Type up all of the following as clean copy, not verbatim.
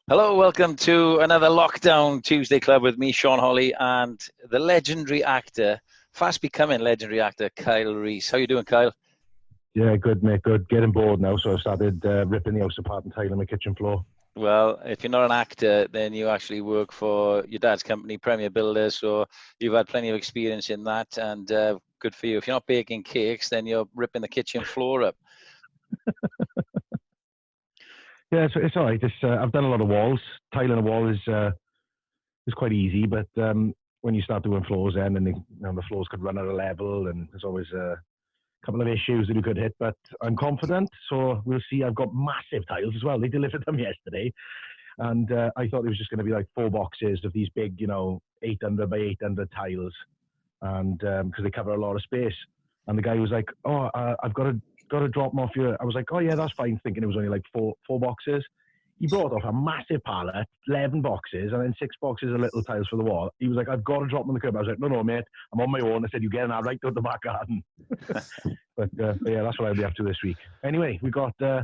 Hello, welcome to another Lockdown Tuesday Club with me, Sean Holley, and the legendary actor, fast becoming legendary actor, Kyle Rees. How you doing, Kyle? Yeah, good, mate, good. Getting bored now, so I started ripping the house apart and tiling my kitchen floor. Well, if you're not an actor, then you actually work for your dad's company, Premier Builders, so you've had plenty of experience in that, and good for you. If you're not baking cakes, then you're ripping the kitchen floor up. Yeah, it's all right. I've done a lot of walls. Tiling a wall is quite easy, but when you start doing floors then, and the floors could run at a level, and there's always a couple of issues that you could hit, but I'm confident, so we'll see. I've got massive tiles as well. They delivered them yesterday, and I thought it was just going to be like 4 boxes of these big, 800 by 800 tiles, and because they cover a lot of space. And the guy was like, "Oh, I've got to drop them off you." I was like, "Oh yeah, that's fine," thinking it was only like four boxes. He brought off a massive pallet, 11 boxes, and then 6 boxes of little tiles for the wall. He was like, "I've got to drop them on the curb." I was like, "No, mate, I'm on my own." I said, "You getting that right out the back garden." but yeah, that's what I'll be up to this week. Anyway, we got a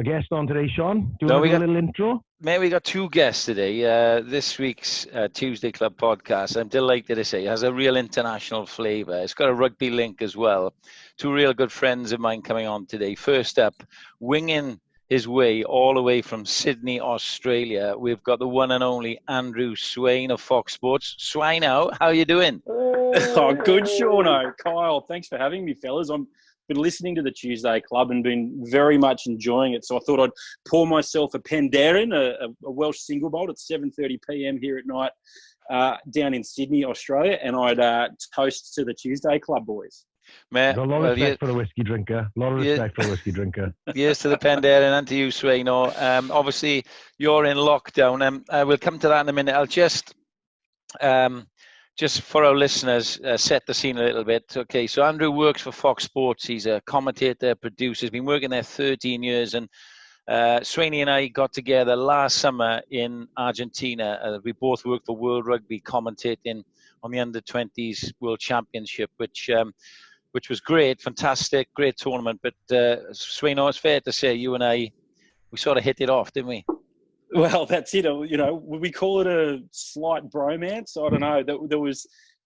guest on today, Sean. Do you want to do a little intro? Mate, we got 2 guests today. This week's Tuesday Club podcast, I'm delighted to say, has a real international flavour. It's got a rugby link as well. 2 real good friends of mine coming on today. First up, winging his way all the way from Sydney, Australia, we've got the one and only Andrew Swain of Fox Sports. Swain, how are you doing? Oh, good, Shauno. Kyle, thanks for having me, fellas. I've been listening to the Tuesday Club and been very much enjoying it. So I thought I'd pour myself a Penderyn, a Welsh single bolt at 7:30 p.m. here at night down in Sydney, Australia, and I'd toast to the Tuesday Club boys. Mate, a lot of respect for a whiskey drinker. Yes, to the Penderyn and to you, Swaino. Obviously, you're in lockdown. We'll come to that in a minute. I'll just for our listeners, set the scene a little bit. Okay, so Andrew works for Fox Sports. He's a commentator, producer. He's been working there 13 years. And Swainy and I got together last summer in Argentina. We both worked for World Rugby, commentating on the Under-20s World Championship, which was great, fantastic, great tournament. But Swaino, it's fair to say you and I, we sort of hit it off, didn't we? Well, that's it. Would we call it a slight bromance? I don't know.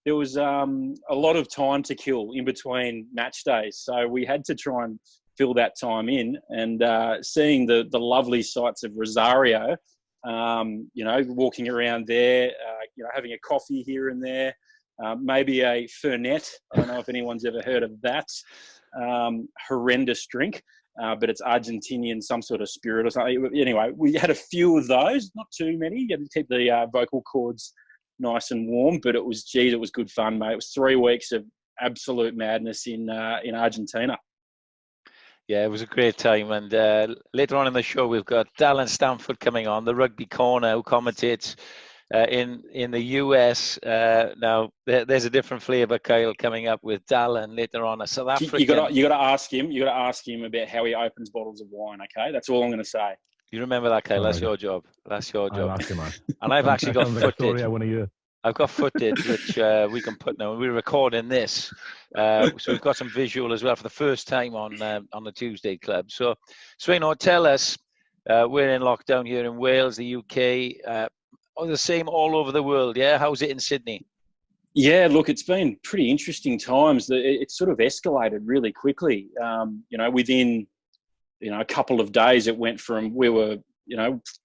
There was a lot of time to kill in between match days, so we had to try and fill that time in. And seeing the lovely sights of Rosario, walking around there, having a coffee here and there, maybe a Fernet. I don't know if anyone's ever heard of that horrendous drink. But it's Argentinian, some sort of spirit or something. Anyway, we had a few of those, not too many. You had to keep the vocal cords nice and warm, but it was good fun, mate. It was 3 weeks of absolute madness in Argentina. Yeah, it was a great time. And later on in the show, we've got Dallen Stanford coming on, the Rugby Corner, who commentates in the US. Now there's a different flavour, Kyle, coming up with Dallen later on. A South African. You got to ask him. You got to ask him about how he opens bottles of wine. Okay, that's all I'm going to say. You remember that, Kyle? That's your job. That's your job. I'll ask him, man. And I've actually got footage. I want to hear. I've got footage which we can put now. We're recording this, so we've got some visual as well for the first time on the Tuesday Club. So, Swaino, tell us. We're in lockdown here in Wales, the UK. The same all over the world, yeah? How's it in Sydney? Yeah, look, it's been pretty interesting times. It's sort of escalated really quickly. Within, a couple of days, it went from we were,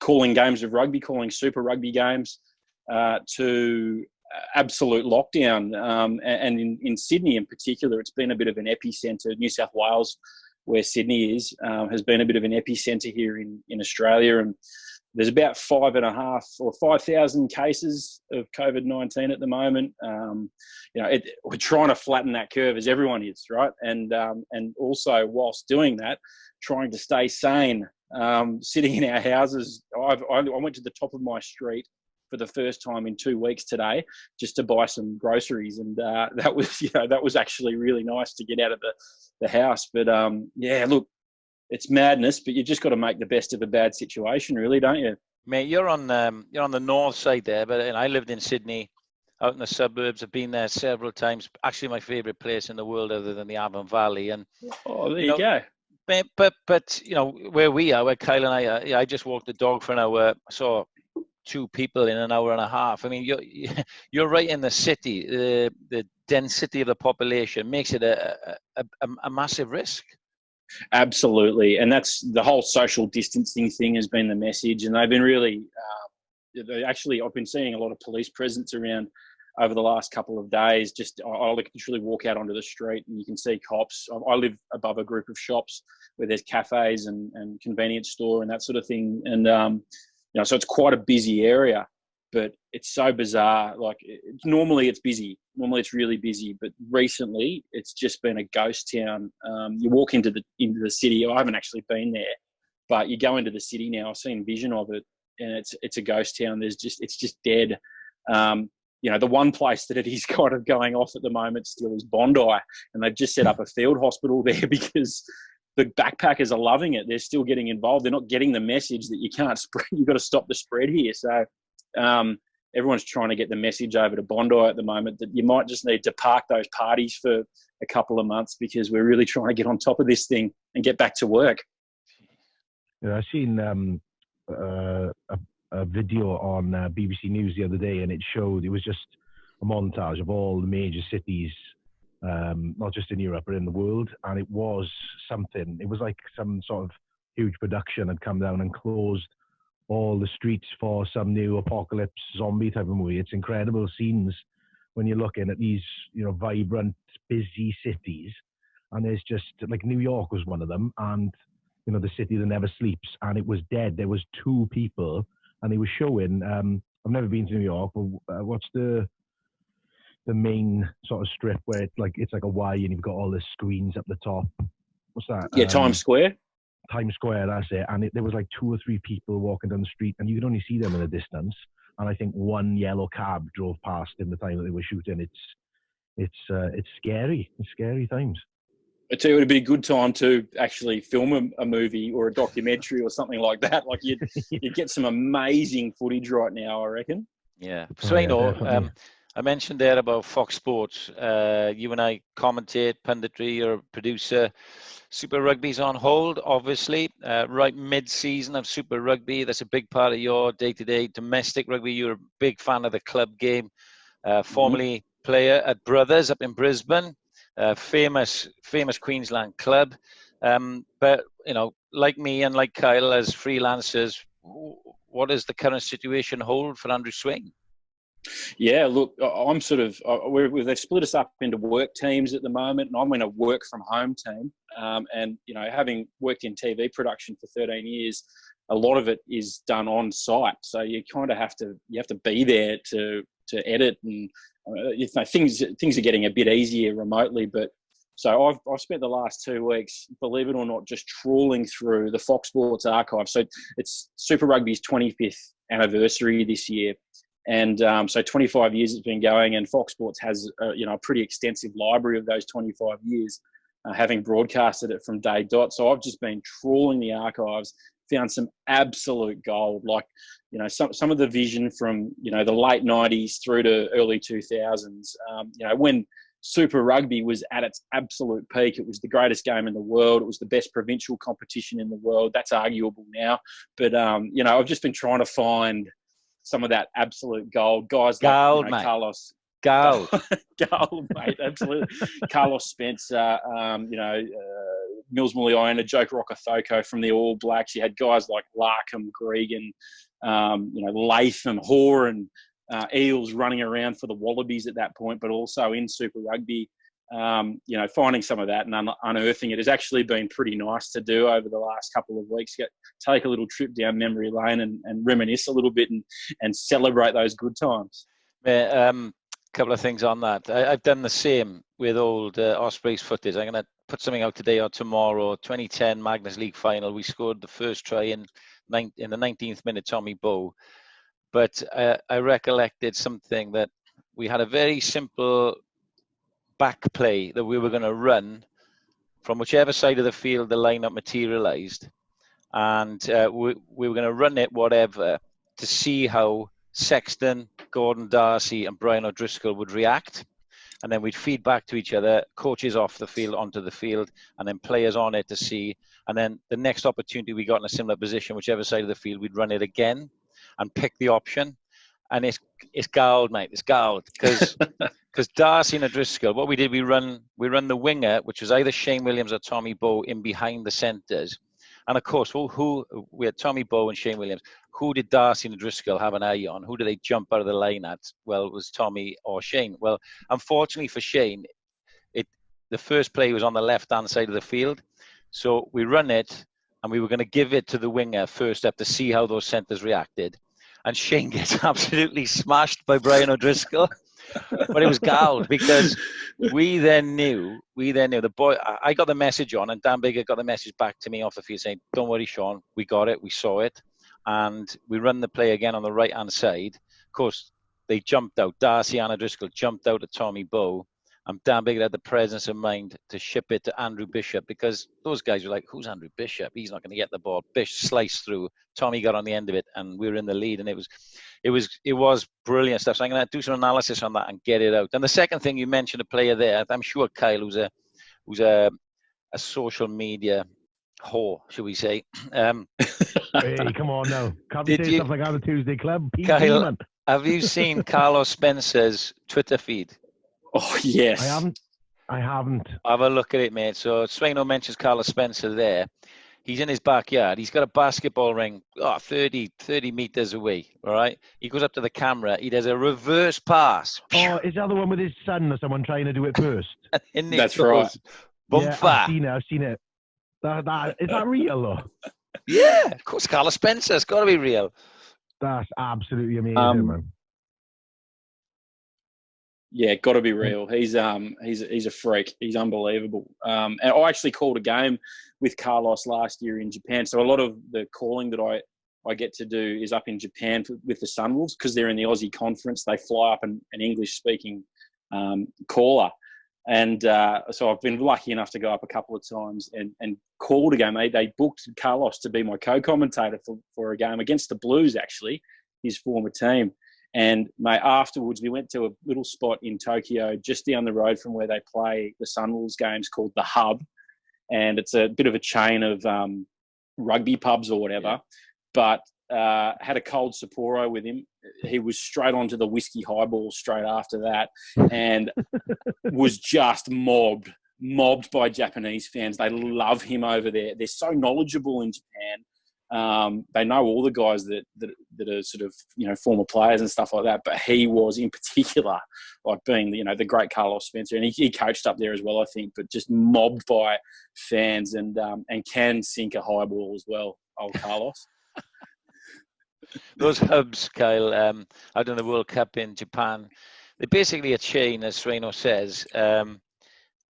calling games of rugby, calling Super Rugby games, to absolute lockdown. And in Sydney in particular, it's been a bit of an epicentre. New South Wales, where Sydney is, has been a bit of an epicentre here in Australia. And there's about 5,500 or 5,000 cases of COVID-19 at the moment. We're trying to flatten that curve, as everyone is, right? And also, whilst doing that, trying to stay sane, sitting in our houses. I went to the top of my street for the first time in 2 weeks today, just to buy some groceries, and that was actually really nice to get out of the house. But look. It's madness, but you just got to make the best of a bad situation, really, don't you? Mate, you're on the north side there, but I lived in Sydney, out in the suburbs. I've been there several times. Actually, my favourite place in the world, other than the Avon Valley. And there you go. But you know, where we are, where Kyle and I are, I just walked the dog for an hour. I saw 2 people in an hour and a half. I mean, you're right in the city. The density of the population makes it a massive risk. Absolutely, and that's the whole social distancing thing has been the message, and they've been really. Actually, I've been seeing a lot of police presence around over the last couple of days. Just I literally walk out onto the street and you can see cops. I live above a group of shops where there's cafes and convenience store and that sort of thing, and you know, so it's quite a busy area. But it's so bizarre. Like normally it's busy. Normally it's really busy, but recently it's just been a ghost town. You walk into the city. I haven't actually been there, but you go into the city now. I've seen vision of it, and it's a ghost town. It's just dead. You know, the one place that it is kind of going off at the moment still is Bondi, and they've just set up a field hospital there because the backpackers are loving it. They're still getting involved. They're not getting the message that you can't spread. You've got to stop the spread here. So everyone's trying to get the message over to Bondi at the moment that you might just need to park those parties for a couple of months because we're really trying to get on top of this thing and get back to work. Yeah, I've seen a video on BBC News the other day, and it was just a montage of all the major cities, not just in Europe but in the world, and it was something. It was like some sort of huge production had come down and closed all the streets for some new apocalypse zombie type of movie. It's incredible scenes when you're looking at these, you know, vibrant, busy cities, and there's just like New York was one of them, and you know, the city that never sleeps, and it was dead. There was 2 people, and they were showing. I've never been to New York, but what's the main sort of strip where it's like a Y and you've got all the screens up the top? What's that? Yeah, Times Square. Times Square, that's it. And there was like 2 or 3 people walking down the street, and you could only see them in the distance. And I think one yellow cab drove past in the time that they were shooting. It's scary. It's scary times. I tell you, it would be a good time to actually film a movie or a documentary or something like that. Like you'd get some amazing footage right now, I reckon. Yeah. Swain, I mentioned there about Fox Sports. You and I commentate, punditry, you're a producer. Super Rugby's on hold, obviously. Right mid-season of Super Rugby. That's a big part of your day-to-day domestic rugby. You're a big fan of the club game. Formerly player at Brothers up in Brisbane. Famous Queensland club. But, you know, like me and like Kyle as freelancers, what does the current situation hold for Andrew Swain? Yeah, look, I'm sort of, they've split us up into work teams at the moment, and I'm in a work from home team. And, you know, having worked in TV production for 13 years, a lot of it is done on site. So you kind of have to be there to edit, and you know, things are getting a bit easier remotely. But so I've spent the last 2 weeks, believe it or not, just trawling through the Fox Sports archive. So it's Super Rugby's 25th anniversary this year. And so 25 years it's been going, and Fox Sports has a pretty extensive library of those 25 years, having broadcasted it from day dot. So I've just been trawling the archives, found some absolute gold, like, you know, some of the vision from, you know, the late 90s through to early 2000s. You know, when Super Rugby was at its absolute peak, it was the greatest game in the world. It was the best provincial competition in the world. That's arguable now. But, you know, I've just been trying to find some of that absolute gold. Guys like, you know, Carlos. Gold. Gold, mate, absolutely. Carlos Spencer, Mills Muliaina, Joke Rokothoko from the All Blacks. You had guys like Larkham, Gregan, Latham, Hoare, and Eels running around for the Wallabies at that point, but also in Super Rugby. Finding some of that and unearthing it has actually been pretty nice to do over the last couple of weeks. Take a little trip down memory lane and reminisce a little bit and celebrate those good times. Couple of things on that. I've done the same with old Ospreys footage. I'm going to put something out today or tomorrow. 2010 Magnus League final. We scored the first try in the 19th minute, Tommy Bowe. But I recollected something that we had a very simple back play that we were going to run from whichever side of the field the lineup materialized. And we were going to run it whatever to see how Sexton, Gordon Darcy and Brian O'Driscoll would react. And then we'd feed back to each other, coaches off the field, onto the field, and then players on it to see And then the next opportunity we got in a similar position, whichever side of the field, we'd run it again and pick the option. And it's gold, mate. It's gold because Darcy and O'Driscoll, what we did, we run the winger, which was either Shane Williams or Tommy Bowe, in behind the centres. And of course, who we had Tommy Bowe and Shane Williams. Who did Darcy and O'Driscoll have an eye on? Who did they jump out of the line at? Well, it was Tommy or Shane. Well, unfortunately for Shane, the first play was on the left-hand side of the field. So we run it, and we were going to give it to the winger first up to see how those centres reacted. And Shane gets absolutely smashed by Brian O'Driscoll. But it was gold because we then knew the boy. I got the message on, and Dan Bigger got the message back to me off the field saying, "Don't worry, Sean, we got it, we saw it." And we run the play again on the right-hand side. Of course, they jumped out. Darcy and O'Driscoll jumped out at Tommy Bowe. And Dan Bigger had the presence of mind to ship it to Andrew Bishop because those guys were like, who's Andrew Bishop? He's not going to get the ball. Bish sliced through. Tommy got on the end of it, and we were in the lead. And it was brilliant stuff. So I'm going to do some analysis on that and get it out. And the second thing, you mentioned a player there. I'm sure Kyle, who's a social media whore, should we say? Hey, come on now. Can't be saying stuff like that on the Tuesday Club. Kyle, have you seen Carlos Spencer's Twitter feed? Oh, yes. I haven't. Have a look at it, mate. So Swaino mentions Carlos Spencer there. He's in his backyard. He's got a basketball ring 30 meters away, all right? He goes up to the camera. He does a reverse pass. Oh, is that the one with his son or someone trying to do it first? That's right. Yeah, I've seen it. Is that real, though? Yeah, of course, Carlos Spencer. It's got to be real. That's absolutely amazing, man. Yeah, got to be real. He's a freak. He's unbelievable. And I actually called a game with Carlos last year in Japan. So a lot of the calling that I get to do is up in Japan with the Sunwolves because they're in the Aussie conference. They fly up an English-speaking caller. And so I've been lucky enough to go up a couple of times and called a game. They booked Carlos to be my co-commentator for a game against the Blues, actually, his former team. And, mate, afterwards, we went to a little spot in Tokyo just down the road from where they play the Sunwolves games called The Hub. And it's a bit of a chain of rugby pubs or whatever. But had a cold Sapporo with him. He was straight onto the whiskey highball straight after that and was just mobbed by Japanese fans. They love him over there. They're so knowledgeable in Japan. They know all the guys that are sort of, former players and stuff like that. But he was in particular, like being, the great Carlos Spencer. And he coached up there as well, I think, but just mobbed by fans and can sink a high ball as well, old Carlos. Those hubs, Kyle, out in the World Cup in Japan, they're basically a chain, as Swaino says.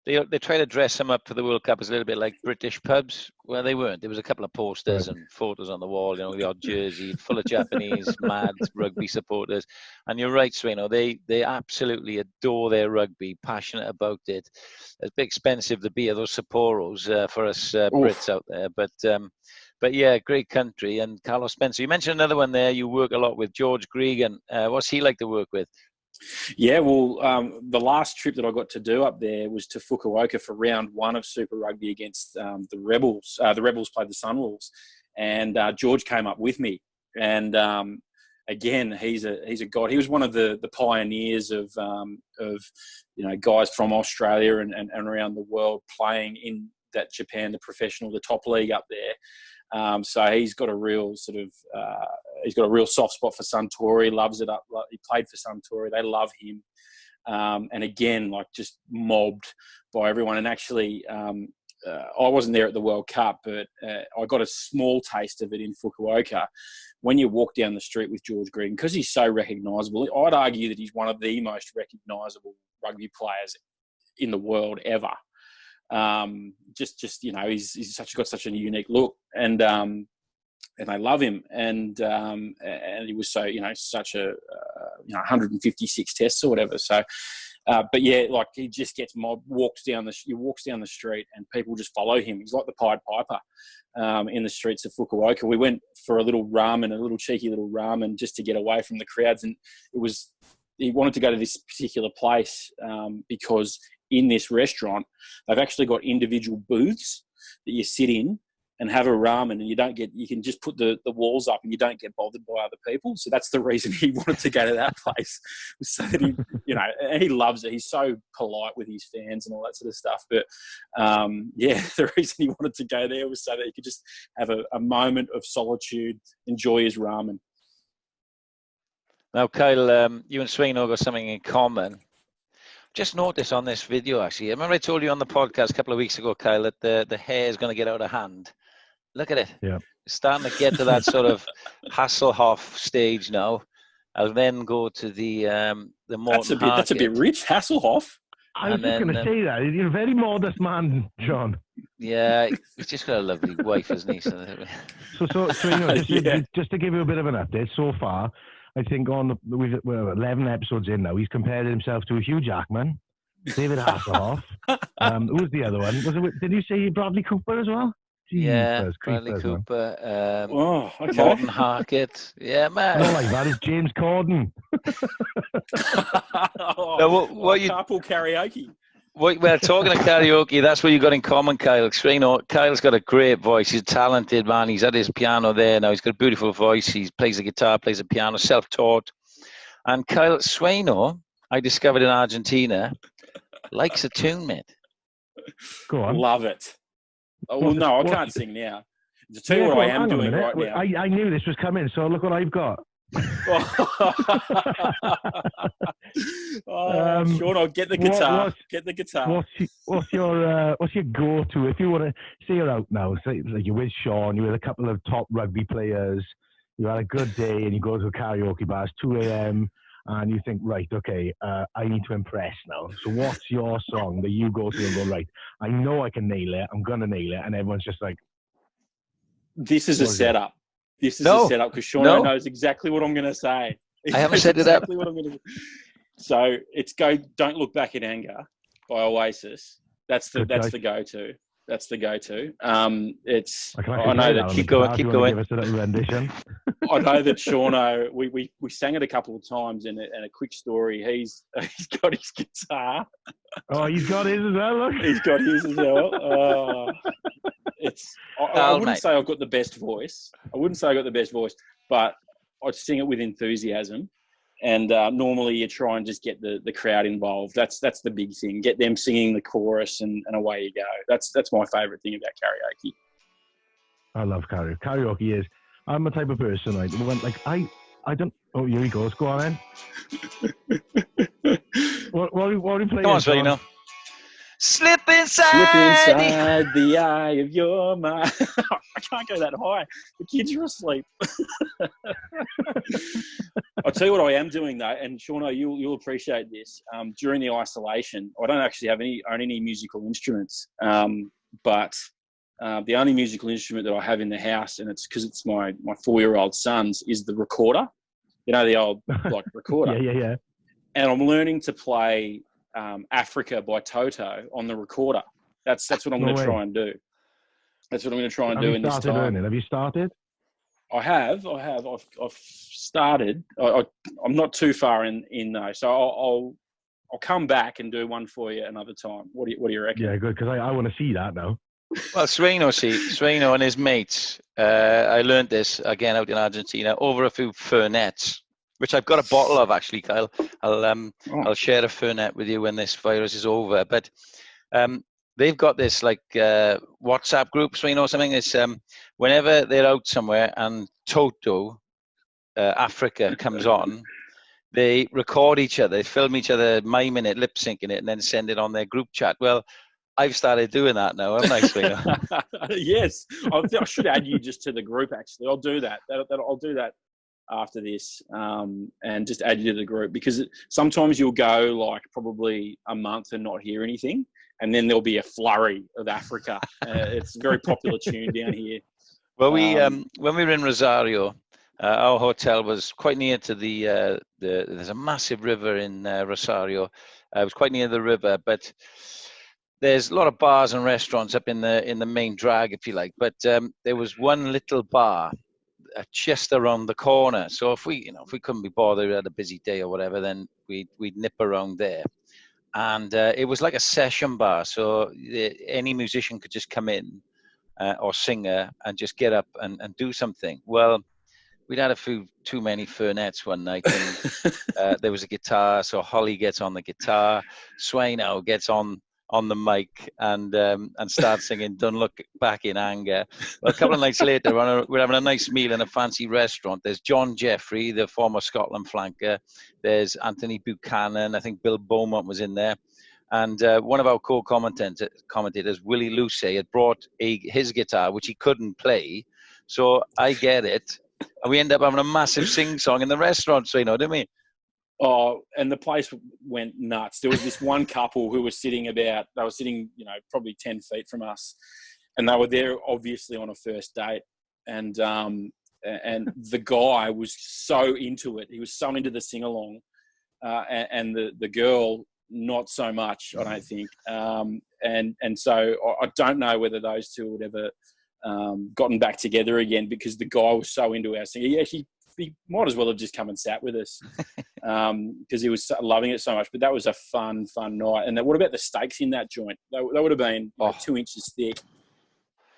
They try to dress them up for the World Cup as a little bit like British pubs. Well, they weren't. There was a couple of posters and photos on the wall, the odd jersey full of Japanese mad rugby supporters. And you're right, Swaino, they absolutely adore their rugby, passionate about it. It's a bit expensive, the beer, those Sapporos for us Brits out there. But yeah, great country. And Carlos Spencer, you mentioned another one there. You work a lot with George Gregan. What's he like to work with? Yeah, well, the last trip that I got to do up there was to Fukuoka for round 1 of Super Rugby against the Rebels. The Rebels played the Sunwolves, and George came up with me. And again, he's a god. He was one of the pioneers of guys from Australia and around the world playing in that Japan, the professional, the top league up there. So he's got a real soft spot for Suntory, loves it up. He played for Suntory. They love him. And again, just mobbed by everyone. And actually, I wasn't there at the World Cup, but I got a small taste of it in Fukuoka. When you walk down the street with George Green, because he's so recognisable, I'd argue that he's one of the most recognisable rugby players in the world ever. He's got such a unique look, and I love him, and he was so such a 156 tests or whatever. So, but yeah, he just gets mobbed. He walks down the street, and people just follow him. He's like the Pied Piper in the streets of Fukuoka. We went for a little cheeky little ramen just to get away from the crowds, and he wanted to go to this particular place because in this restaurant, they've actually got individual booths that you sit in and have a ramen, and you can just put the walls up and you don't get bothered by other people. So that's the reason he wanted to go to that place, so that he, and he loves it. He's so polite with his fans and all that sort of stuff. But the reason he wanted to go there was so that he could just have a moment of solitude, enjoy his ramen. Now, Kyle, you and Swain got something in common. Just noticed on this video, actually. I remember I told you on the podcast a couple of weeks ago, Kyle, that the hair is going to get out of hand. Look at it. Yeah. It's starting to get to that sort of Hasselhoff stage now. I'll then go to the Morton Harket. That's a bit rich, Hasselhoff. I was just going to say that. You're a very modest man, John. Yeah, he's just got a lovely wife, isn't he? So just to give you a bit of an update, so far, I think we're 11 episodes in now, he's compared himself to Hugh Jackman, David Hasselhoff. Who was the other one? Did you say Bradley Cooper as well? Yeah, Bradley Cooper. Okay. Morton Harket. Yeah, man. I don't like that. It's James Corden. Carpool karaoke. Well, talking of karaoke, that's what you got in common, Kyle. Kyle's got a great voice. He's a talented man. He's at his piano there now. He's got a beautiful voice. He plays the guitar, plays the piano, self-taught. And Kyle Swaino, I discovered in Argentina, likes a tune, mate. Go on. Love it. Well, no, I can't sing now. To tell you what I am doing right now. I knew this was coming, so look what I've got. Sean, I'll get the guitar. Get the guitar. What's your go-to if you want to say you're out now? Say like you're with Sean, you're with a couple of top rugby players. You had a good day, and you go to a karaoke bar. It's 2 a.m. and you think, right, okay, I need to impress now. So what's your song that you go to and go, right, I know I can nail it. I'm gonna nail it, and everyone's just like, this is a setup. This is a setup because Sean knows exactly what I'm going to say. I haven't set it up. What I'm gonna... So it's "Don't Look Back in Anger" by Oasis. That's the go-to. That's the go-to. I know that. Keep going. Give us a little rendition. I know that Sean. We sang it a couple of times, and a quick story. He's got his guitar. Oh, he's got his as well. Look. He's got his as well. I wouldn't say I've got the best voice. But I sing it with enthusiasm. And normally you try and just get the crowd involved. That's the big thing. Get them singing the chorus and away you go. That's my favourite thing about karaoke. I love karaoke. Karaoke is. I'm the type of person I don't. Oh, here he goes. Go on then. what are we playing? Come on, Sveno. Slip inside the eye of your mind. I can't go that high. The kids are asleep. I'll tell you what I am doing though, and Shauno, you'll appreciate this. During the isolation, I don't actually own any musical instruments, but the only musical instrument that I have in the house, and it's because it's my 4-year-old son's, is the recorder. You know, the old recorder. Yeah. And I'm learning to play Africa by Toto on the recorder. That's what I'm going to try and do. That's what I'm going to try and do in this time. Have you started? I have. I've started. I'm not too far in though, so I'll come back and do one for you another time. What do you reckon? Yeah, good, because I want to see that now. Well, Swaino and his mates. I learned this again out in Argentina over a few Fernets, which I've got a bottle of actually, Kyle. I'll share a Fernet with you when this virus is over. But they've got this WhatsApp group, Swaino, or something. It's whenever they're out somewhere and Toto, Africa comes on, they record each other, they film each other miming it, lip syncing it, and then send it on their group chat. Well, I've started doing that now, haven't I, Swaino? Yes, I should add you just to the group. Actually, I'll do that. I'll do that after this, and just add you to the group, because sometimes you'll go probably a month and not hear anything, and then there'll be a flurry of Africa. It's a very popular tune down here. Well, when we were in Rosario, our hotel was quite near to there's a massive river in Rosario. It was quite near the river, but there's a lot of bars and restaurants up in the main drag, if you like. But there was one little bar just around the corner. So if we couldn't be bothered, we had a busy day or whatever, then we'd nip around there. And it was like a session bar, so any musician could just come in or singer and just get up and do something. Well, we'd had a few too many Fernets one night, and there was a guitar, so Holley gets on the guitar, Swain now gets on the mic and starts singing "Don't Look Back in Anger." Well, a couple of nights later, we're having a nice meal in a fancy restaurant. There's John Jeffrey, the former Scotland flanker. There's Anthony Buchanan. I think Bill Beaumont was in there. And one of our co-commentators, Willie Lucey, had brought his guitar, which he couldn't play. So I get it. And we end up having a massive sing-song in the restaurant, so you know what I mean? Oh, and the place went nuts. There was this one couple who was sitting, probably 10 feet from us. And they were there obviously on a first date. And the guy was so into it. He was so into the sing-along. And the girl, not so much, I don't think. And so I don't know whether those two would ever gotten back together again, because the guy was so into our singing. He might as well have just come and sat with us, because he was loving it so much. But that was a fun night. And what about the steaks in that joint? They would have been 2 inches thick.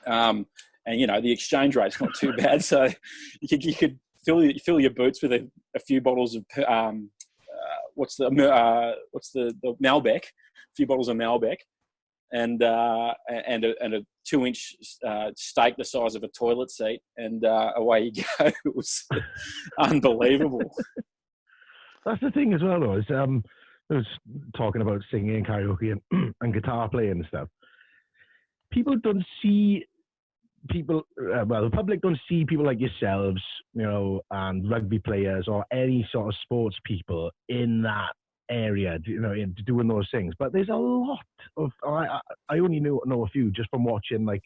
And, the exchange rate's not too bad. So you could fill your boots with a few bottles of, what's the Malbec, a few bottles of Malbec, and a 2-inch steak the size of a toilet seat, and away you go. It was unbelievable. That's the thing as well, though. Is I was talking about singing and karaoke and guitar playing and stuff. People don't see the public don't see people like yourselves, and rugby players or any sort of sports people in that area, doing those things. But there's a lot of, I only know a few just from watching like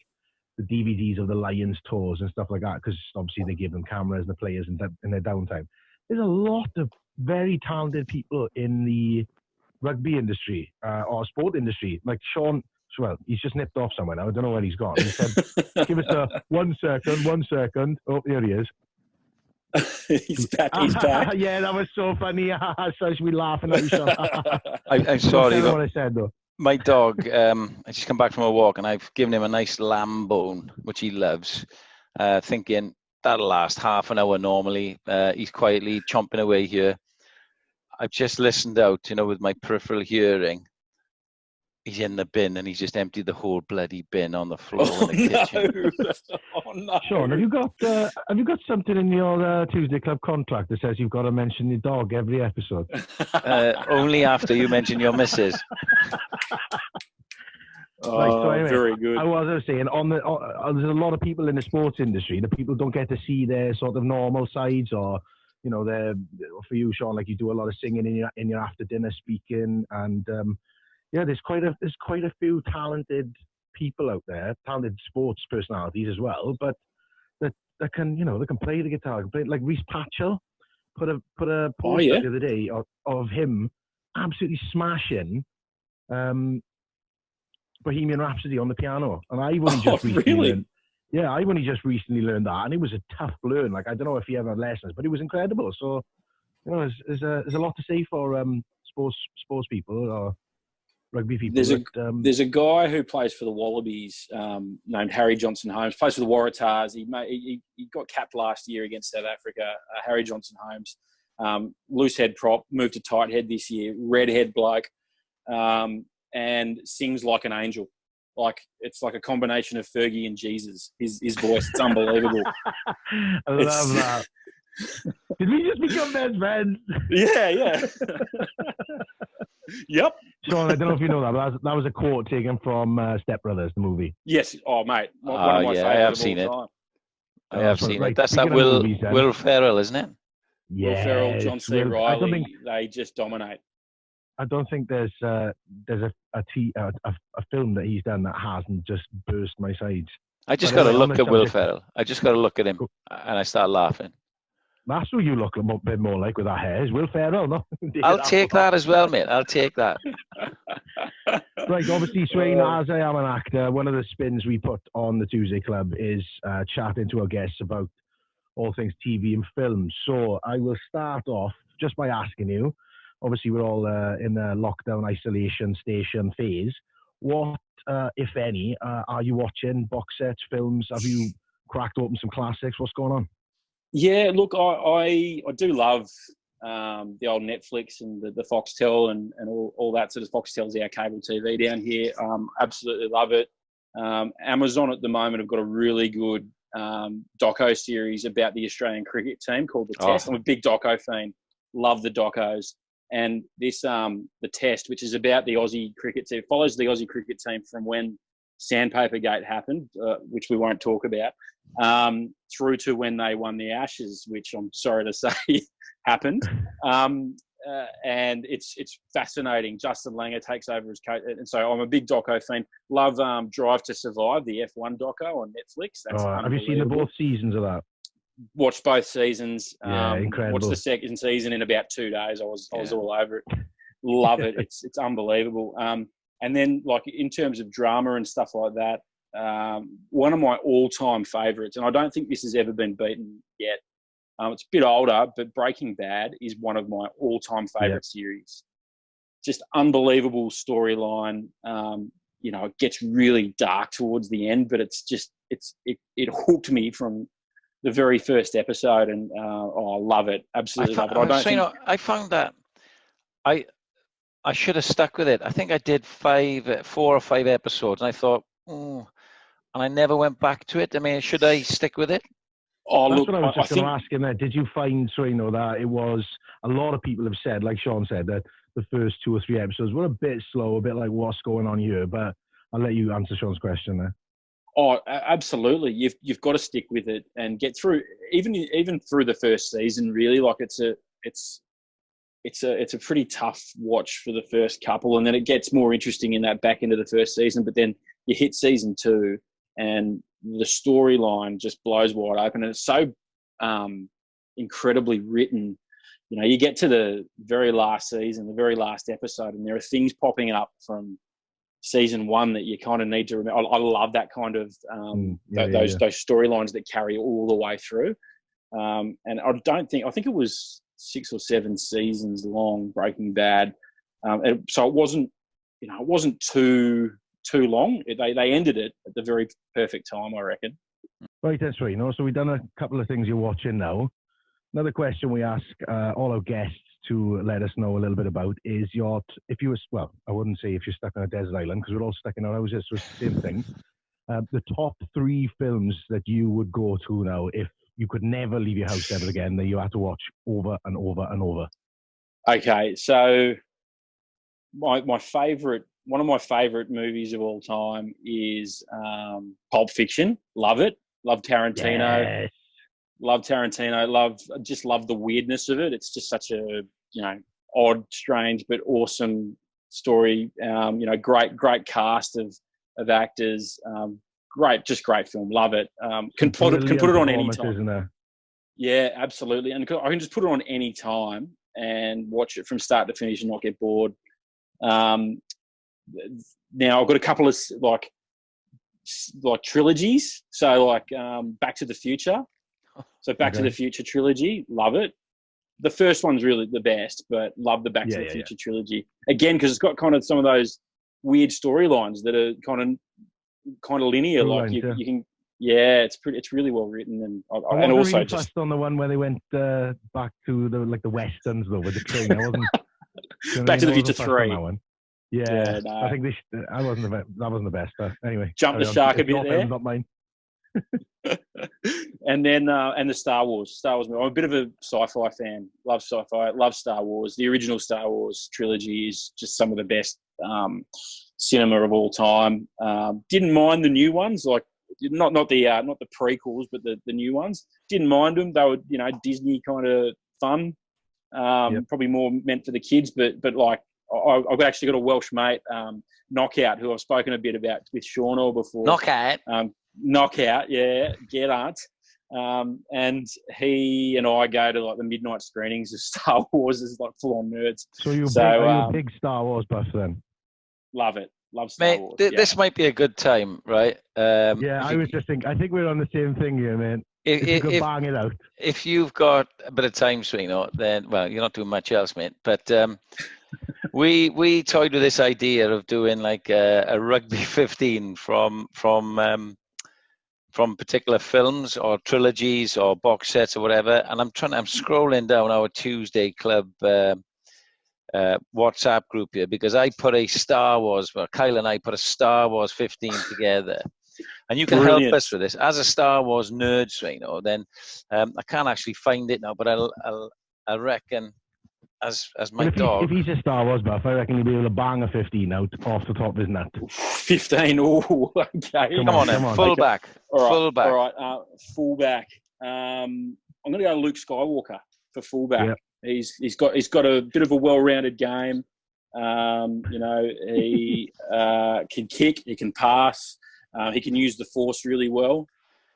the DVDs of the Lions tours and stuff like that, because obviously they give them cameras and the players in their downtime. There's a lot of very talented people in the rugby industry or sport industry, like Sean. Well, he's just nipped off somewhere now. I don't know where he's gone. He said, give us a 1 second. Oh, here he is. He's back. Yeah, that was so funny. So we laughing at each other. I'm sorry. What I said, though. My dog, I just come back from a walk and I've given him a nice lamb bone, which he loves, thinking that'll last half an hour normally. He's quietly chomping away here. I've just listened out, with my peripheral hearing. He's in the bin and he's just emptied the whole bloody bin on the floor in the kitchen. Oh no! Sean, have you got something in your Tuesday Club contract that says you've got to mention your dog every episode? Only after you mention your missus. Anyway, very good. I was saying, there's a lot of people in the sports industry that people don't get to see their sort of normal sides, or for you, Sean, like you do a lot of singing in your after dinner speaking, and there's quite a few talented people out there, talented sports personalities as well, but that can they can play the guitar, can play, like Rees Patchell put a post the other day of him absolutely smashing Bohemian Rhapsody on the piano, and I've only just recently learned that, and it was a tough learn. Like, I don't know if he ever had lessons, but it was incredible. So there's a lot to say for sports people or rugby people. There's a guy who plays for the Wallabies named Harry Johnson Holmes. Plays for the Waratahs. He got capped last year against South Africa. Harry Johnson Holmes, loose head prop, moved to tight head this year. Redhead bloke, and sings like an angel. Like, it's like a combination of Fergie and Jesus. His voice, it's unbelievable. I love that. Did we just become best friends? Yeah. Yep. Sean, I don't know if you know that, but that was a quote taken from Step Brothers, the movie. Yes. Oh, mate. One of my favourites. I have seen it. Time. I have seen it. That's that Will Ferrell, isn't it? Will Ferrell, John C. Reilly, they just dominate. I don't think there's a film that he's done that hasn't just burst my sides. I just got to look at Will Ferrell. I just got to look at him, and I start laughing. That's who you look a bit more like with that hair. Is Will Ferrell, no? I'll take that as well, mate. I'll take that. Right, obviously, Swain, as I am an actor, one of the spins we put on the Tuesday Club is chatting to our guests about all things TV and film. So I will start off just by asking you, obviously we're all in the lockdown isolation station phase, what if any, are you watching? Box sets, films? Have you cracked open some classics? What's going on? Yeah, look, I do love the old Netflix and the Foxtel and all that sort of. Foxtel's our cable TV down here. Absolutely love it. Amazon at the moment have got a really good doco series about the Australian cricket team called The Test. I'm a big doco fan. Love the docos. And this, The Test, which is about the Aussie cricket team, follows the Aussie cricket team from when Sandpaper Gate happened, which we won't talk about, through to when they won the Ashes, which I'm sorry to say happened. And it's fascinating. Justin Langer takes over as coach, and so I'm a big doco fan. Love Drive to Survive, the F1 doco on Netflix. That's have you seen both seasons of that? Watched both seasons. Incredible. Watched the second season in about 2 days. I was all over it. Love it. It's unbelievable. And then, like, in terms of drama and stuff like that, one of my all-time favourites, and I don't think this has ever been beaten yet. It's a bit older, but Breaking Bad is one of my all-time favourite series. Just unbelievable storyline. It gets really dark towards the end, but it hooked me from the very first episode, and I love it. Absolutely love it. I found that I should have stuck with it. I think I did 4 or 5 episodes, and I thought, and I never went back to it. I mean, should I stick with it? Oh, that's what I was just going to ask him there. Did you find, that it was, a lot of people have said, like Sean said, that the first 2 or 3 episodes were a bit slow, a bit like what's going on here, but I'll let you answer Sean's question there. Oh, absolutely. You've got to stick with it and get through, even through the first season, really. Like it's a pretty tough watch for the first couple, and then it gets more interesting in that back end of the first season, but then you hit season 2 and the storyline just blows wide open, and it's so incredibly written. You get to the very last season, the very last episode, and there are things popping up from season 1 that you kind of need to remember. I love that kind of those storylines that carry all the way through. And I think it was 6 or 7 seasons long, Breaking Bad. So it wasn't too long. They ended it at the very perfect time, I reckon. Right, that's right. So we've done a couple of things you're watching now. Another question we ask all our guests to let us know a little bit about is I wouldn't say if you're stuck on a desert island, because we're all stuck in our houses, so it's the same thing. The top 3 films that you would go to now if you could never leave your house ever again, that you had to watch over and over and over. Okay, so one of my favourite movies of all time is Pulp Fiction. Love it. Love Tarantino. Yes. Love Tarantino. Love the weirdness of it. It's just such a odd, strange, but awesome story. Great cast of actors. Great film. Love it. Can put it on any time. Yeah, absolutely. And I can just put it on any time and watch it from start to finish and not get bored. Now I've got a couple of like trilogies. So Back to the Future. So Back to the Future trilogy, love it. The first one's really the best, but love the Back to the Future trilogy. Again, because it's got kind of some of those weird storylines that are kind of linear. You can, it's really well written, and also really just on the one where they went back to the westerns though with the train. I wasn't. Back to the Future 3. Yeah, no. I think that wasn't the best. But anyway, jump the shark a bit there. Not mine. And then the Star Wars. I'm a bit of a sci-fi fan. Love sci-fi. Love Star Wars. The original Star Wars trilogy is just some of the best cinema of all time. Didn't mind the new ones, like not the prequels, but the new ones. Didn't mind them. They were Disney kind of fun. Probably more meant for the kids, but like I've actually got a Welsh mate, Knockout, who I've spoken a bit about with Sean before. Knockout, yeah, get out. And he and I go to like the midnight screenings of Star Wars as like full-on nerds. So are you a big Star Wars buff then? Love it. Love Star Wars. This might be a good time, right? I was just thinking. I think we're on the same thing here, man. If you could bang it out. If you've got a bit of time, then you're not doing much else, mate. But we toyed with this idea of doing like a rugby 15 from particular films or trilogies or box sets or whatever. And I'm scrolling down our Tuesday Club WhatsApp group here because I put a Star Wars, well, Kyle and I put a Star Wars 15 together. And you can help us with this. As a Star Wars nerd, then I can't actually find it now, but I reckon as my dog. If he's a Star Wars buff, I reckon he'll be able to bang a 15 out off the top of his nut. 15, oh, okay. Come on, fullback. All right, fullback. I'm going to go Luke Skywalker for fullback. Yep. He's got a bit of a well-rounded game. He can kick, he can pass, he can use the Force really well.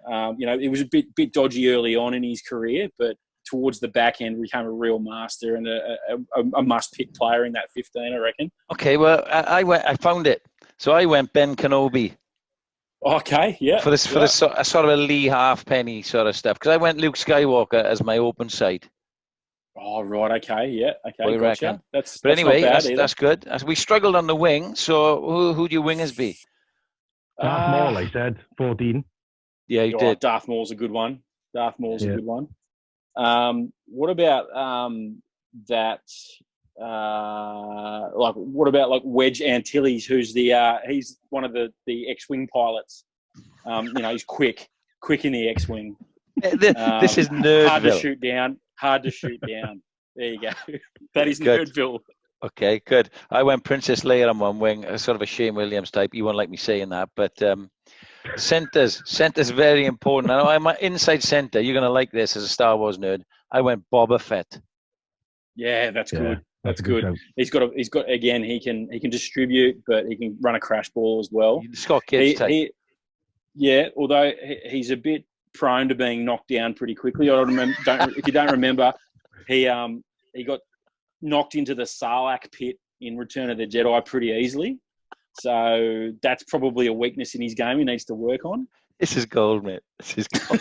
It was a bit dodgy early on in his career, but towards the back end became a real master and a must-pick player in that 15, I reckon. Okay, well, I found it. So I went Ben Kenobi. Okay, yeah. For the sort of a Lee Halfpenny sort of stuff, because I went Luke Skywalker as my open side. Oh, right, okay, yeah, okay, gotcha. That's anyway, not bad that's good. As we struggled on the wing, so who do your wingers be? Darth Maul, I said, 14. Yeah, you did. Darth Maul's a good one. A good one. What about that? What about Wedge Antilles, who's he's one of the X-wing pilots. He's quick in the X-wing. This is Nerdville. Hard to shoot down. There you go. That is Nerdville. Okay, good. I went Princess Leia on one wing, sort of a Shane Williams type. You won't like me saying that, but centers very important. I know I'm an inside center. You're going to like this as a Star Wars nerd. I went Boba Fett. Yeah, that's good. That's good. He's got again. He can distribute, but he can run a crash ball as well. Scott Kidd's type. Although he's a bit prone to being knocked down pretty quickly. If you don't remember, he got knocked into the Sarlacc pit in Return of the Jedi pretty easily. So that's probably a weakness in his game he needs to work on. This is gold, mate. This is gold.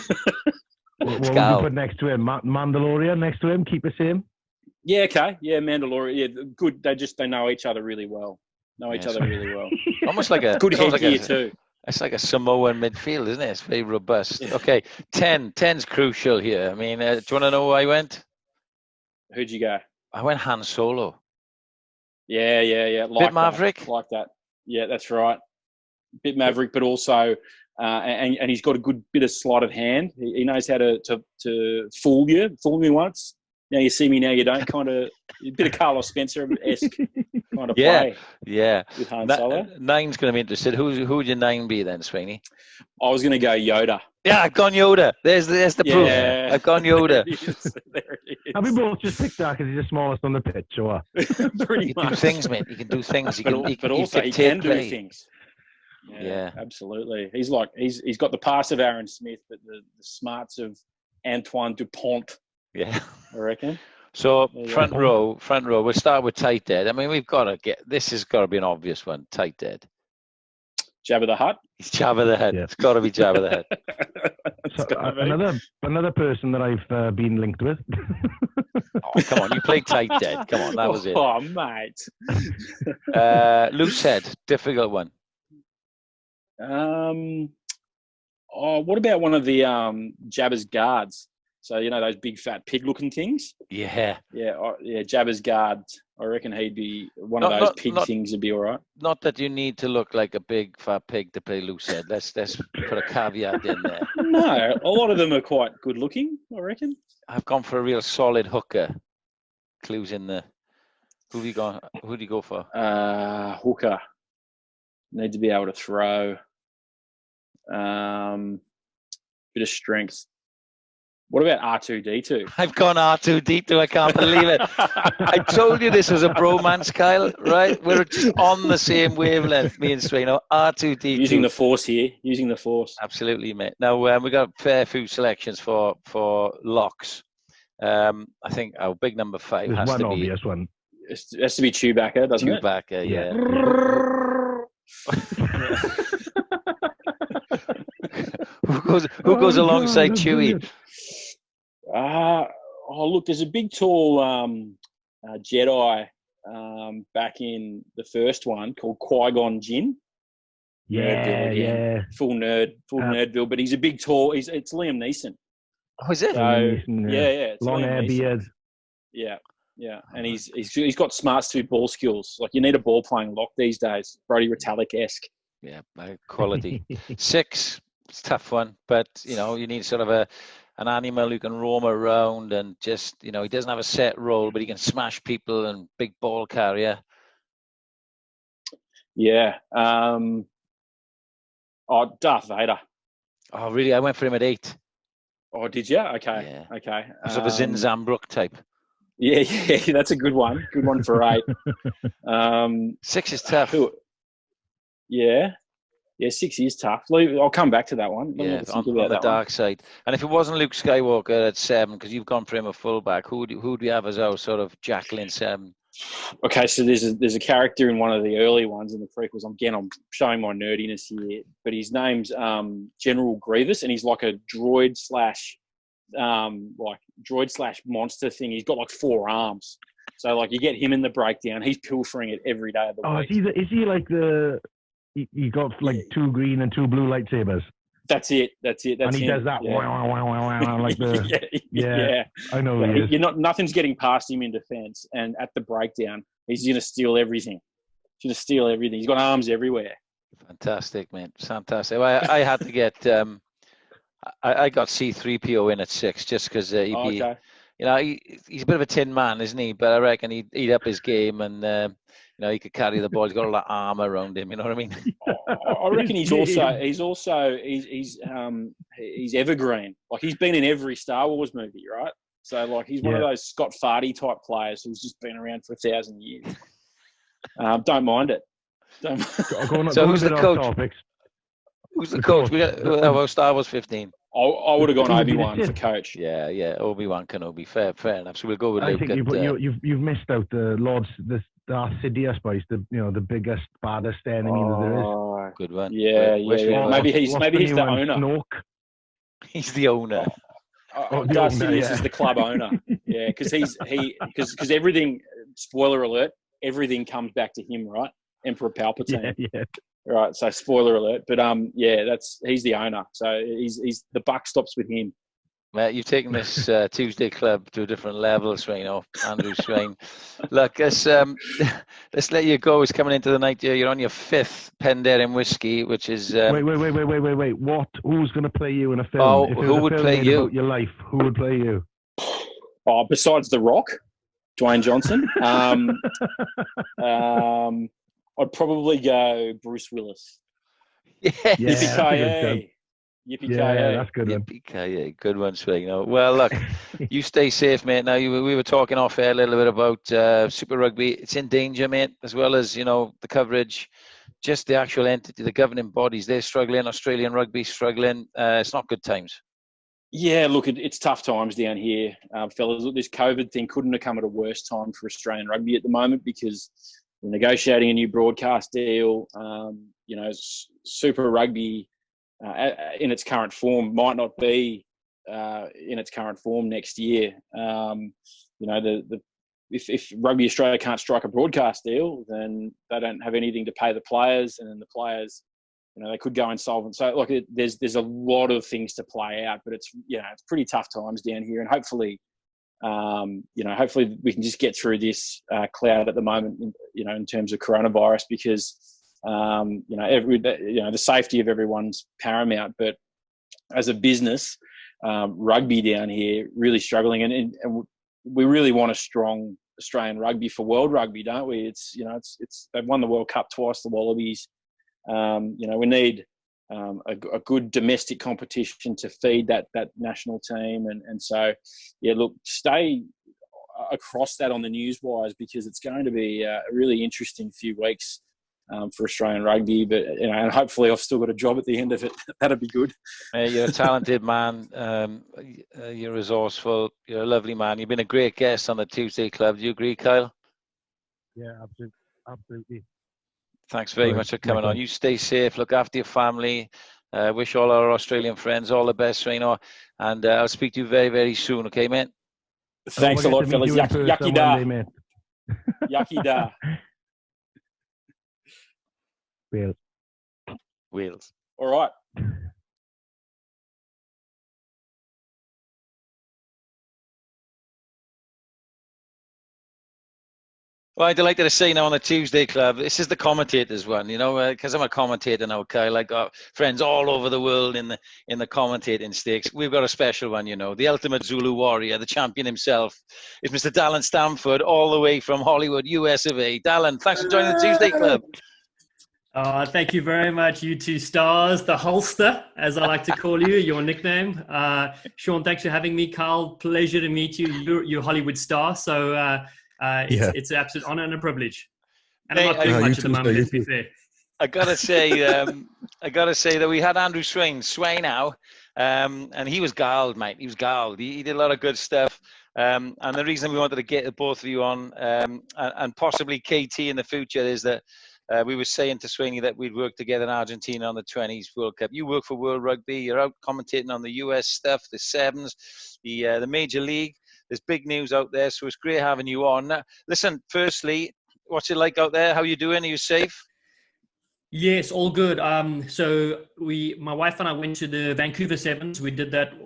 What would you put next to him? Mandalorian next to him? Keep it same? Yeah, okay. Yeah, Mandalorian. Yeah, good. They know each other really well. Almost like a good headgear too. It's like a Samoan midfield, isn't it? It's very robust. Yeah. Okay, 10's crucial here. I mean, do you want to know who I went? Who'd you go? I went Han Solo. Yeah. Bit Maverick? Like that. Yeah, that's right. Bit Maverick, but also, and he's got a good bit of sleight of hand. He knows how to fool you. Fool me once. Now you see me, now you don't. Kind of a bit of Carlos Spencer-esque kind of play. Yeah. With Han Solo. 9's going to be interested. Who would your 9 be then, Sweeney? I was going to go Yoda. Yeah, I've gone Yoda. There's the proof. I've gone Yoda. There it is. Have we both just picked that because he's the smallest on the pitch, or? Pretty much. Do things, mate. You can do things. He can do things. Yeah, absolutely. He's got the pass of Aaron Smith, but the smarts of Antoine Dupont. Yeah, I reckon. So front row. We'll start with tight dead. I mean, we've got to get this. Has got to be an obvious one. Tight dead. Jabba the Hutt. He's Jabba the Hutt. Yeah. It's got to be Jabba the Hutt. Another person that I've been linked with. Oh, come on! You played tight dead. Come on, that was it. Oh, mate. Loose head. Difficult one. What about one of the Jabba's guards? So, those big fat pig looking things? Yeah. Yeah, Jabba's guard. I reckon he'd be one of those pig things would be all right. Not that you need to look like a big fat pig to play loose head. Let's put a caveat in there. No, a lot of them are quite good looking, I reckon. I've gone for a real solid hooker. Clues in the... Who do you go for? Hooker. Need to be able to throw. Bit of strength. What about R2-D2? I've gone R2-D2. I can't believe it. I told you this was a bromance, Kyle, right? We're just on the same wavelength, me and Swaino. R2-D2. Using the Force here. Using the Force. Absolutely, mate. Now, we've got a fair few selections for locks. I think our big number 5 There's has one to be... obvious one. It has to be Chewbacca, doesn't it? Chewbacca, yeah. Who goes alongside Chewie? Look, there's a big, tall Jedi back in the first one called Qui-Gon Jinn. Yeah. Full nerd bill, but he's a big, tall. It's Liam Neeson. Oh, is it? So, Neeson, yeah, it's long Liam hair, Neeson. beard. Yeah, and he's got smart suit ball skills. Like, you need a ball playing lock these days, Brody Retallick-esque. Yeah, quality. 6, it's a tough one, but you need sort of an animal who can roam around and just, he doesn't have a set role, but he can smash people and big ball carrier. Yeah. Darth Vader. Oh, really? I went for him at 8. Oh, did you? Okay. Yeah. Okay. Sort of a Zin Zambrook type. Yeah, that's a good one. Good one for 8. 6 is tough. Yeah, 6 is tough. I'll come back to that one. On the dark side. And if it wasn't Luke Skywalker at 7, because you've gone for him a fullback, who do we have as our sort of Jacqueline 7? Okay, so there's a character in one of the early ones in the prequels. I'm showing my nerdiness here, but his name's General Grievous, and he's like a droid slash monster thing. He's got like 4 arms. So like, you get him in the breakdown, he's pilfering it every day of the week. Is he like he got like 2 green and 2 blue lightsabers? That's it. And he does that. Yeah. Wow, like the yeah. I know he is. Nothing's getting past him in defense, and at the breakdown, he's gonna steal everything. He's got arms everywhere. Fantastic, man. Fantastic. Well, I had to get I got C-3PO in at 6 just because he'd be, he's a bit of a tin man, isn't he? But I reckon he'd up his game, and he could carry the ball. He's got all that armor around him. You know what I mean? I reckon he's evergreen. Like, he's been in every Star Wars movie, right? So like, he's one of those Scott Fardy type players who's just been around for 1,000 years. Don't mind it. So who's the coach? Who's the coach? We got Star Wars 15. I would have gone Obi-Wan for coach. Yeah. Obi-Wan Kenobi. Fair enough. So we'll go with Luke. I think you've missed out the Darth Sidious boys, the biggest, baddest enemy that there is. Good one. Yeah. Maybe he's the owner. Snork. He's the owner. Darth Sidious is the club owner. Yeah, because everything. Spoiler alert: everything comes back to him, right? Emperor Palpatine. Yeah. Right. So spoiler alert, but he's the owner. So he's the buck stops with him. Mate, you've taken this Tuesday club to a different level, Swain. Andrew Swain. Look, let's let you go. It's coming into the night here. You're on your 5th Penderyn whiskey, which is... Wait. What? Who's going to play you in a film? Oh, who would play you? Your life. Who would play you? Oh, besides The Rock, Dwayne Johnson. I'd probably go Bruce Willis. Yippee-ki-yay. Yeah, that's good one. Yippee-ki-yay. Good one, Swain. Well, look, you stay safe, mate. Now, we were talking off air a little bit about Super Rugby. It's in danger, mate, as well as, the coverage. Just the actual entity, the governing bodies, they're struggling. Australian rugby struggling. It's not good times. Yeah, look, it's tough times down here, fellas. Look, this COVID thing couldn't have come at a worse time for Australian rugby at the moment, because we're negotiating a new broadcast deal. Super Rugby in its current form might not be in its current form next year. If Rugby Australia can't strike a broadcast deal, then they don't have anything to pay the players, and then the players, they could go insolvent. So, look, there's a lot of things to play out, but it's pretty tough times down here, and hopefully we can just get through this cloud at the moment, in terms of coronavirus, because the safety of everyone's paramount. But as a business, rugby down here really struggling, and we really want a strong Australian rugby for World Rugby, don't we? It's they've won the World Cup twice, the Wallabies. We need a good domestic competition to feed that national team, and so look, stay across that on the news wires, because it's going to be a really interesting few weeks for Australian rugby. But and hopefully I've still got a job at the end of it. That'd be good. You're a talented man. You're resourceful. You're a lovely man. You've been a great guest on the Tuesday Club. Do you agree, Kyle? Yeah, absolutely. Thanks very much for coming on. You stay safe. Look after your family. Wish all our Australian friends all the best, Reno. And I'll speak to you very, very soon. Okay, mate? Thanks a lot, fellas. Yucky da. Yucky da. Wales. All right. Well, I'm delighted to say now on the Tuesday Club, this is the Commentators one, because I'm a commentator now, Kyle. I got friends all over the world in the commentating stakes. We've got a special one, the ultimate Zulu warrior, the champion himself, is Mr. Dallen Stanford, all the way from Hollywood, US of A. Dallen, thanks for joining the Tuesday Club. Thank you very much, you two stars, the holster, as I like to call you, your nickname. Sean, thanks for having me. Kyle, pleasure to meet you. You're a Hollywood star, so it's an absolute honor and a privilege. And I'm not doing much at the moment, let's be fair. I gotta say that we had Andrew Swain out, and he was galled, mate. He was galled. He did a lot of good stuff. And the reason we wanted to get the both of you on, and possibly KT in the future, is that we were saying to Swainy that we'd work together in Argentina on the 20s World Cup. You work for World Rugby. You're out commentating on the US stuff, the sevens, the Major League. There's big news out there, so it's great having you on. Listen, firstly, what's it like out there? How are you doing? Are you safe? Yes, all good. So my wife and I went to the Vancouver Sevens. We did that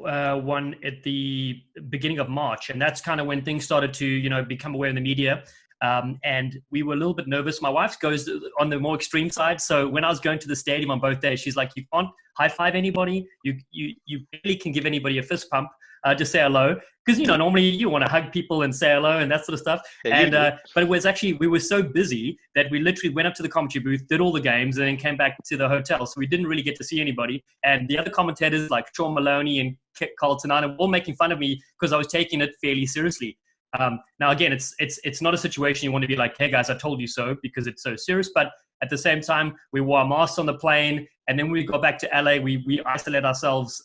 one at the beginning of March, and that's kind of when things started to, become aware in the media. And we were a little bit nervous. My wife goes on the more extreme side. So when I was going to the stadium on both days, she's like, you can't high five anybody. You barely can give anybody a fist pump. Just say hello. Because, normally you want to hug people and say hello and that sort of stuff. But it was actually, we were so busy that we literally went up to the commentary booth, did all the games, and then came back to the hotel. So we didn't really get to see anybody. And the other commentators like Sean Maloney and Carlton were all making fun of me because I was taking it fairly seriously. Now, again, it's not a situation you want to be like, hey, guys, I told you so, because it's so serious. But at the same time, we wore our masks on the plane. And then when we got back to LA, we isolate ourselves,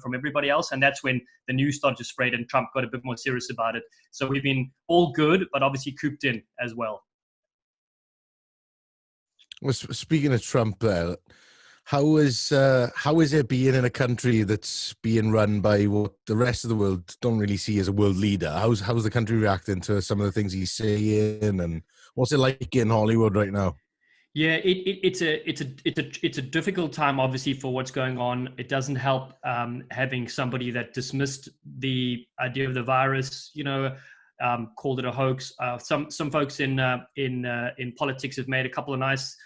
from everybody else. And that's when the news started to spread and Trump got a bit more serious about it. So we've been all good, but obviously cooped in as well. Well, speaking of Trump, how is it being in a country that's being run by what the rest of the world don't really see as a world leader? How's the country reacting to some of the things he's saying, and what's it like in Hollywood right now? Yeah, it's a difficult time, obviously, for what's going on. It doesn't help having somebody that dismissed the idea of the virus, called it a hoax. Some folks in politics have made a couple of nice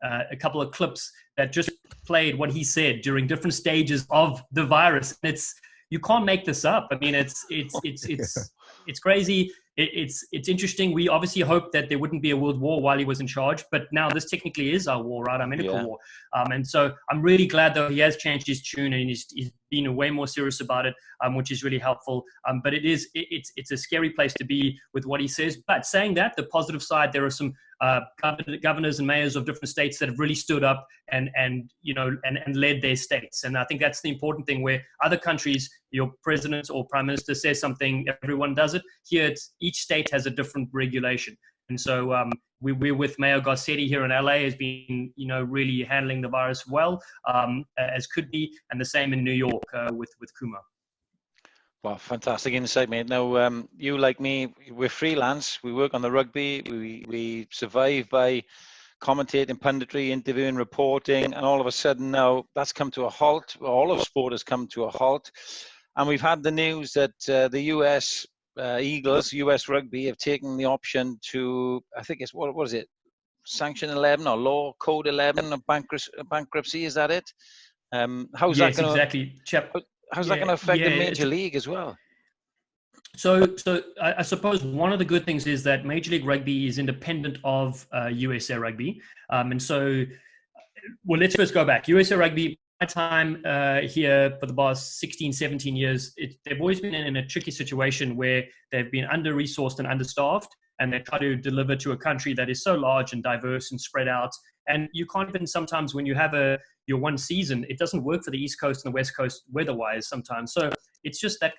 a couple of clips that just played what he said during different stages of the virus. You can't make this up. I mean, it's crazy. It's interesting. We obviously hoped that there wouldn't be a world war while he was in charge, but now this technically is our war, right? Our medical war. And so I'm really glad that he has changed his tune and he's been way more serious about it, which is really helpful. But it's a scary place to be with what he says. But saying that, the positive side, there are some governors and mayors of different states that have really stood up and led their states. And I think that's the important thing, where other countries, your president or prime minister says something, everyone does it. Here, each state has a different regulation. And so we're with Mayor Garcetti here in LA, has been, really handling the virus well, as could be, and the same in New York with Kuma. Well, fantastic insight, mate. Now, you like me, we're freelance. We work on the rugby. We survive by commentating, punditry, interviewing, reporting, and all of a sudden now that's come to a halt. All of sport has come to a halt. And we've had the news that the US Eagles, US Rugby, have taken the option to, I think it's, what is it? Sanction 11 or Law Code 11 of bankruptcy, is that it? How's that going to affect the Major League as well? So I suppose one of the good things is that Major League Rugby is independent of USA Rugby. And so, well, let's first go back. USA Rugby, my time here for the past 16, 17 years, they've always been in a tricky situation where they've been under-resourced and understaffed, and they try to deliver to a country that is so large and diverse and spread out. And you can't even sometimes, when you have your one season, it doesn't work for the East Coast and the West Coast weather-wise sometimes. So it's just that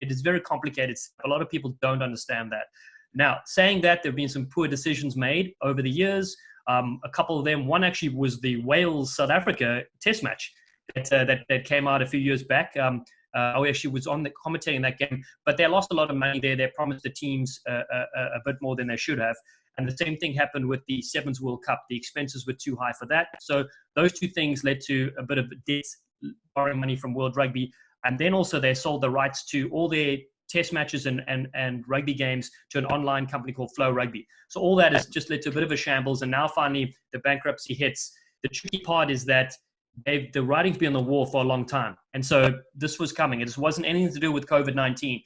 it is very complicated. A lot of people don't understand that. Now, saying that, there have been some poor decisions made over the years. A couple of them, one actually was the Wales-South Africa test match that came out a few years back. I actually was on the commentating that game, but they lost a lot of money there. They promised the teams a bit more than they should have. And the same thing happened with the Sevens World Cup. The expenses were too high for that. So those two things led to a bit of debt, borrowing money from World Rugby. And then also they sold the rights to all their test matches and rugby games to an online company called Flow Rugby. So all that has just led to a bit of a shambles. And now finally the bankruptcy hits. The tricky part is that the writing's been on the wall for a long time. And so this was coming. It wasn't anything to do with COVID-19.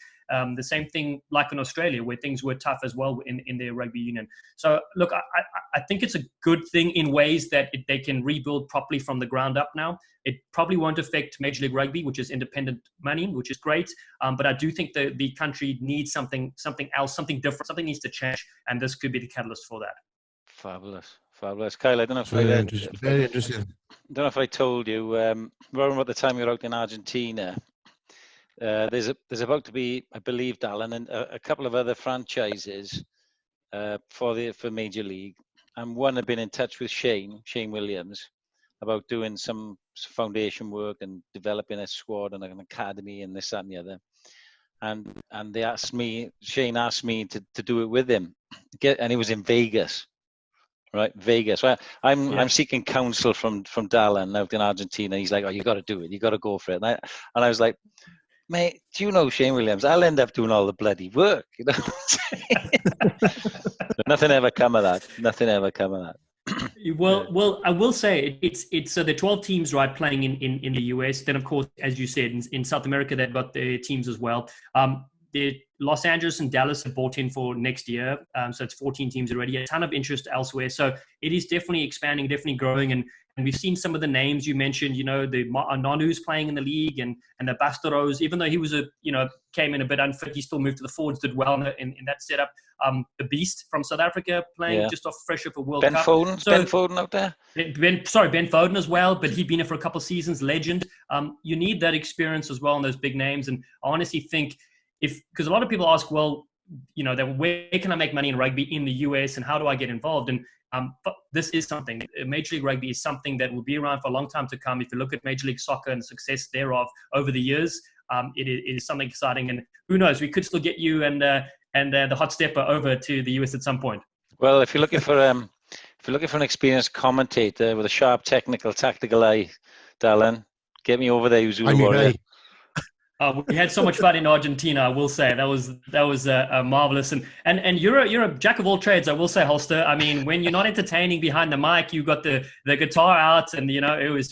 The same thing like in Australia, where things were tough as well in their rugby union. So look, I think it's a good thing in ways that they can rebuild properly from the ground up now. It probably won't affect Major League Rugby, which is independent money, which is great. But I do think the country needs something else, something different. Something needs to change, and this could be the catalyst for that. Fabulous. Kyle, I don't know if very interesting. I don't know if I told you, around about the time we were out in Argentina, there's about to be, I believe, Dallen, and a couple of other franchises for Major League, and one had been in touch with Shane Williams about doing some foundation work and developing a squad and an academy and this, that, and the other. And Shane asked me to do it with him, and it was in Vegas. Right, Vegas. Well, I'm seeking counsel from Dallen out in Argentina. He's like, "Oh, you got to do it. You got to go for it." And I was like, "Mate, do you know Shane Williams? I'll end up doing all the bloody work." You know. Nothing ever come of that. Well, I will say it's the 12 teams, right, playing in the US. Then, of course, as you said, in South America, they've got their teams as well. The Los Angeles and Dallas have bought in for next year. So it's 14 teams already, a ton of interest elsewhere. So it is definitely expanding, definitely growing. And we've seen some of the names you mentioned, you know, the Nanu's playing in the league and the Bastaros, even though he was came in a bit unfit, he still moved to the forwards, did well in that setup. The Beast from South Africa playing just fresh off a World Cup. Ben Foden out there? Ben Foden as well, but he'd been here for a couple of seasons, legend. You need that experience as well in those big names. And I honestly think, because a lot of people ask, well, you know, where can I make money in rugby in the US and how do I get involved? And but this is something. Major League Rugby is something that will be around for a long time to come. If you look at Major League Soccer and the success thereof over the years, it is something exciting. And who knows, we could still get you and the hot stepper over to the US at some point. Well, if you're looking for an experienced commentator with a sharp tactical eye, Dallen, get me over there, Zulu Warrior. We had so much fun in Argentina. I will say that was marvelous, and you're a jack of all trades. I will say, Holster. I mean, when you're not entertaining behind the mic, you got the guitar out, and you know it was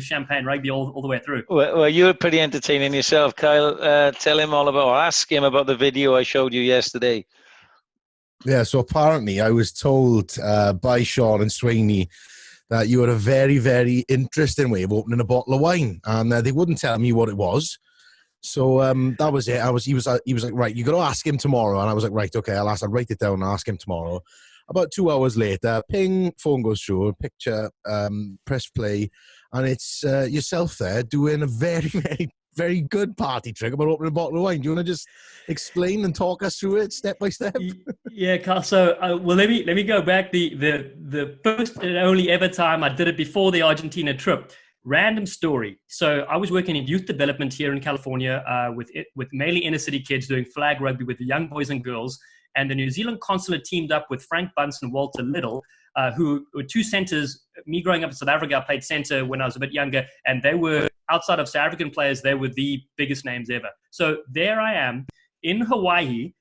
champagne rugby all the way through. Well, you were pretty entertaining yourself, Kyle. Tell him ask him about the video I showed you yesterday. Yeah, so apparently I was told by Sean and Swainy that you had a very, very interesting way of opening a bottle of wine, and they wouldn't tell me what it was. So that was it. He was like, right, you got to ask him tomorrow. And I was like, right, okay, I'll write it down and ask him tomorrow. About 2 hours later, ping, phone goes through, picture, press play, and it's yourself there doing a very, very, very good party trick about opening a bottle of wine. Do you want to just explain and talk us through it step by step? Yeah, Carl. So, well, let me go back. The first and only ever time I did it before the Argentina trip. Random story. So I was working in youth development here in California with mainly inner city kids doing flag rugby with the young boys and girls. And the New Zealand consulate teamed up with Frank Bunce and Walter Little, who were two centers. Me growing up in South Africa, I played center when I was a bit younger. And they were, outside of South African players, they were the biggest names ever. So there I am in Hawaii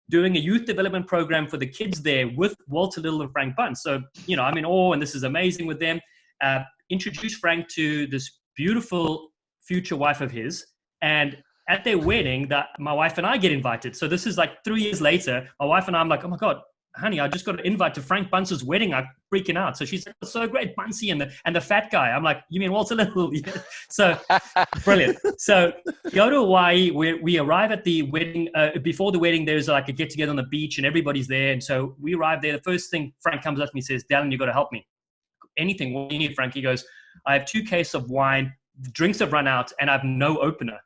doing a youth development program for the kids there with Walter Little and Frank Bunce. So, you know, I'm in awe and this is amazing with them. Introduced Frank to this beautiful future wife of his, and at their wedding, my wife and I get invited. So this is like 3 years later. My wife and I'm like, oh my God, honey, I just got an invite to Frank Bunce's wedding. I'm freaking out. So she's like, so great, Buncey and the fat guy. I'm like, you mean Walter Little? Yeah. So brilliant. So go to Hawaii. We arrive at the wedding. Before the wedding, there's like a get together on the beach and everybody's there. And so we arrive there. The first thing Frank comes up to me and says, Dallen, you got to help me. Anything. What do you need, Frank? He goes, I have 2 cases of wine. The drinks have run out and I have no opener.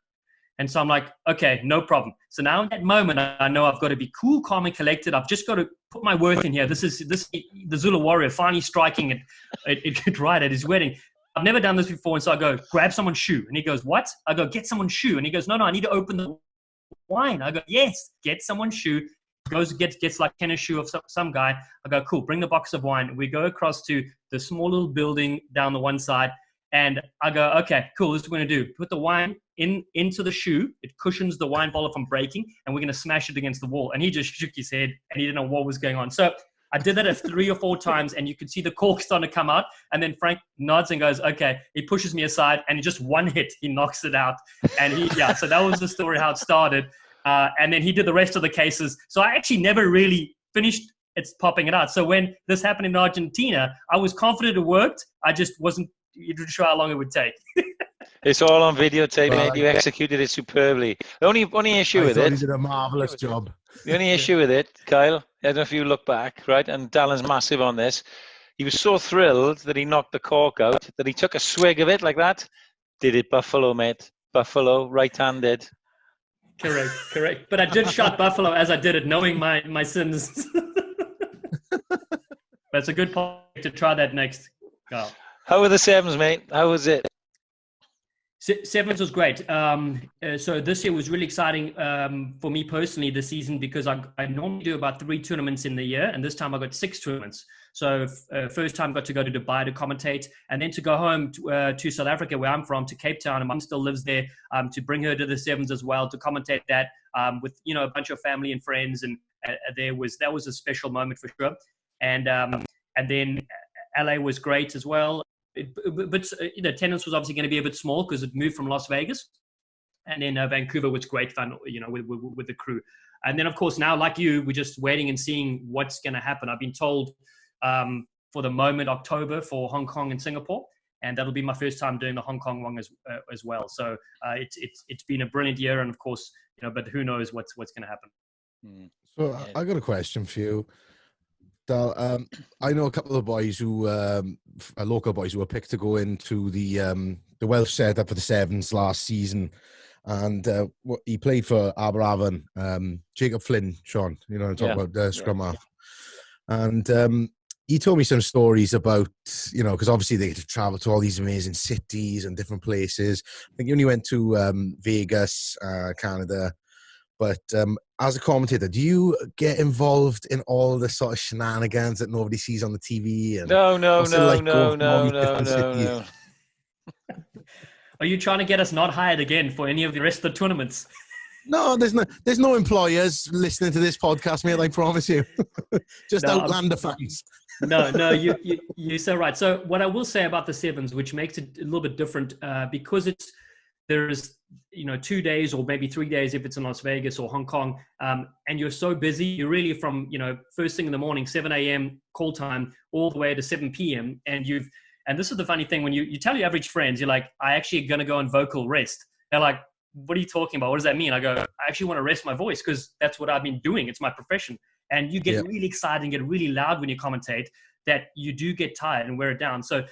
And so I'm like, okay, no problem. So now in that moment, I know I've got to be cool, calm, and collected. I've just got to put my worth in here. This is the Zulu Warrior finally striking it right at his wedding. I've never done this before. And so I go, grab someone's shoe. And he goes, what? I go, get someone's shoe. And he goes, no, I need to open the wine. I go, yes, get someone's shoe. Goes, gets like tennis shoe of some guy. I go, cool, bring the box of wine. We go across to the small little building down the one side. And I go, okay, cool, this is what we're going to do. Put the wine into the shoe. It cushions the wine bottle from breaking. And we're going to smash it against the wall. And he just shook his head and he didn't know what was going on. So I did that 3 or 4 times, and you could see the cork starting to come out. And then Frank nods and goes, okay. He pushes me aside, and he just one hit. He knocks it out. And so that was the story, how it started. And then he did the rest of the cases. So I actually never really finished popping it out. So when this happened in Argentina, I was confident it worked. I just wasn't sure how long it would take. It's all on videotape, mate. You executed it superbly. The only issue with it... He did a marvellous job. The only issue with it, Kyle, I don't know if you look back, right, and Dallen's massive on this, he was so thrilled that he knocked the cork out that he took a swig of it like that. Did it Buffalo, mate. Buffalo, right-handed. Correct. But I did shot Buffalo as I did it, knowing my sins. That's a good point to try that next. Go. How were the sevens, mate? How was it? Sevens was great. So this year was really exciting for me personally this season, because I normally do about 3 tournaments in the year, and this time I got 6 tournaments. So first time got to go to Dubai to commentate, and then to go home to South Africa, where I'm from, to Cape Town, and Mum still lives there, to bring her to the sevens as well, to commentate that with a bunch of family and friends, and that was a special moment for sure. And then LA was great as well. But tennis was obviously going to be a bit small because it moved from Las Vegas, and then Vancouver was great fun, with the crew. And then of course now, like you, we're just waiting and seeing what's going to happen. I've been told for the moment October for Hong Kong and Singapore, and that'll be my first time doing the Hong Kong one as well. So it's been a brilliant year, and of course but who knows what's going to happen. So I got a question for you. Dal, I know a couple of boys who local boys who were picked to go into the Welsh setup for the sevens last season, and he played for Aberafon. Jacob Flynn, Sean, you know what I'm talking about, the scrum half, and he told me some stories about because obviously they get to travel to all these amazing cities and different places. I think he only went to Vegas, Canada. But as a commentator, do you get involved in all the sort of shenanigans that nobody sees on the TV? And No. Are you trying to get us not hired again for any of the rest of the tournaments? No, there's no employers listening to this podcast, mate. I promise you, just Outlander fans. No, you're so right. So what I will say about the sevens, which makes it a little bit different, because there's 2 days or maybe 3 days if it's in Las Vegas or Hong Kong, and you're so busy, you're really from first thing in the morning, 7 a.m. call time, all the way to 7 p.m. and this is the funny thing, when you tell your average friends, you're like, I actually going to go on vocal rest. They're like, what are you talking about? What does that mean? I go, I actually want to rest my voice because that's what I've been doing. It's my profession. And you get really excited and get really loud when you commentate, that you do get tired and wear it down. So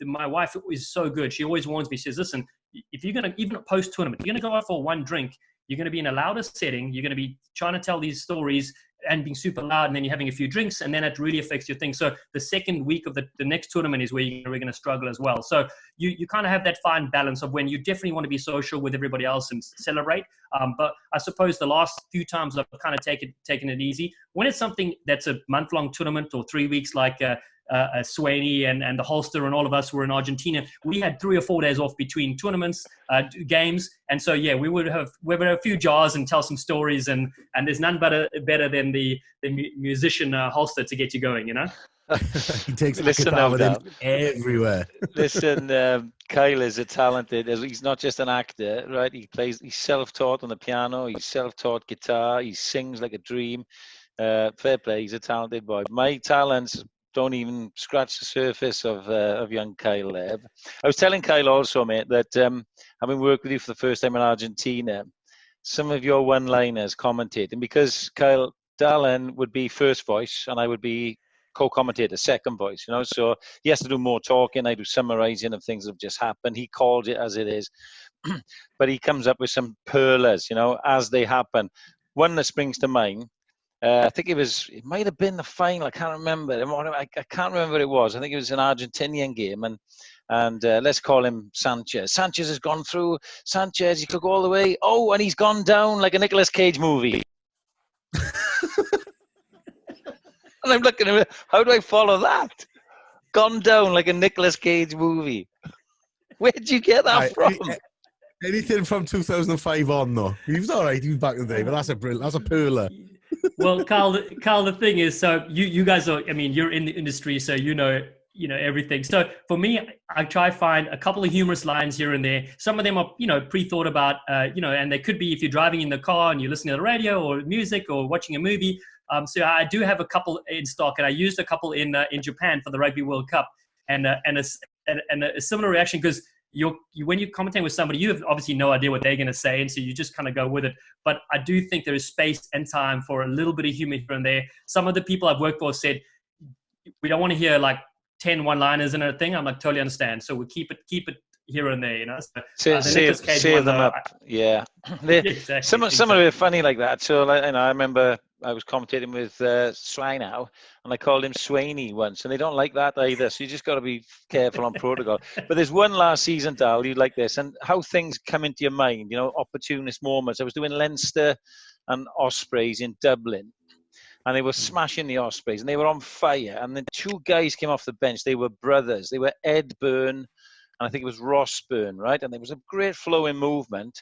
my wife is so good. She always warns me. She says, listen, if you're going to, even post-tournament, you're going to go out for one drink, you're going to be in a louder setting, you're going to be trying to tell these stories and being super loud, and then you're having a few drinks, and then it really affects your thing. So the second week of the next tournament is where we're going to struggle as well. So you kind of have that fine balance of when you definitely want to be social with everybody else and celebrate. But I suppose the last few times I've kind of taken it easy. When it's something that's a month-long tournament or 3 weeks, like Swain and the Holster and all of us were in Argentina, we had 3 or 4 days off between tournaments, games, and so we would have a few jars and tell some stories, and there's none better than the musician Holster to get you going, He takes the guitar with him everywhere. Listen, Kyle is a talented. He's not just an actor, right? He's self-taught on the piano. He's self-taught guitar. He sings like a dream. Fair play. He's a talented boy. My talents don't even scratch the surface of young Kyle there. I was telling Kyle also, mate, that having worked with you for the first time in Argentina, some of your one-liners commentating, because Kyle, Dallen would be first voice and I would be co-commentator, second voice, so he has to do more talking. I do summarizing of things that have just happened. He called it as it is, but he comes up with some perlers, as they happen. One that springs to mind I think it might have been the final. I can't remember. I can't remember what it was. I think it was an Argentinian game, and let's call him Sanchez. Sanchez has gone through. Sanchez, he could go all the way. Oh, and he's gone down like a Nicolas Cage movie. And I'm looking at him, how do I follow that? Gone down like a Nicolas Cage movie. Where'd you get that from? Anything from 2005 on, though. He was all right. He was back in the day, but that's a perler. Well, Carl, the thing is, so you guys are, I mean, you're in the industry, so you know everything. So for me, I try to find a couple of humorous lines here and there. Some of them are, pre-thought about, and they could be if you're driving in the car and you're listening to the radio or music or watching a movie. So I do have a couple in stock, and I used a couple in Japan for the Rugby World Cup, and a similar reaction because when you're commentating with somebody, you have obviously no idea what they're going to say, and so you just kind of go with it. But I do think there is space and time for a little bit of humor here and there. Some of the people I've worked for said, we don't want to hear like 10 one-liners and a thing. I'm like, totally understand. So we keep it here and there, So, save them up. Yeah. Exactly, some of it are funny like that. So, I remember I was commentating with Swain now, and I called him Swainy once, and they don't like that either. So you just got to be careful on protocol. But there's one last season, Dal, you like this, and how things come into your mind, opportunist moments. I was doing Leinster and Ospreys in Dublin, and they were smashing the Ospreys, and they were on fire. And then two guys came off the bench. They were brothers. They were Ed Byrne, and I think it was Ross Byrne, right? And there was a great flowing movement.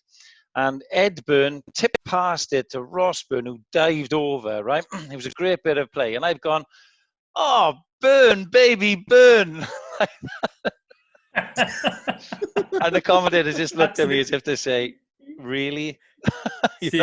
And Ed Byrne tipped past it to Ross Byrne, who dived over, right? It was a great bit of play. And I've gone, oh, Byrne, baby, Byrne. And the commentator just looked at me as if to say, really? See,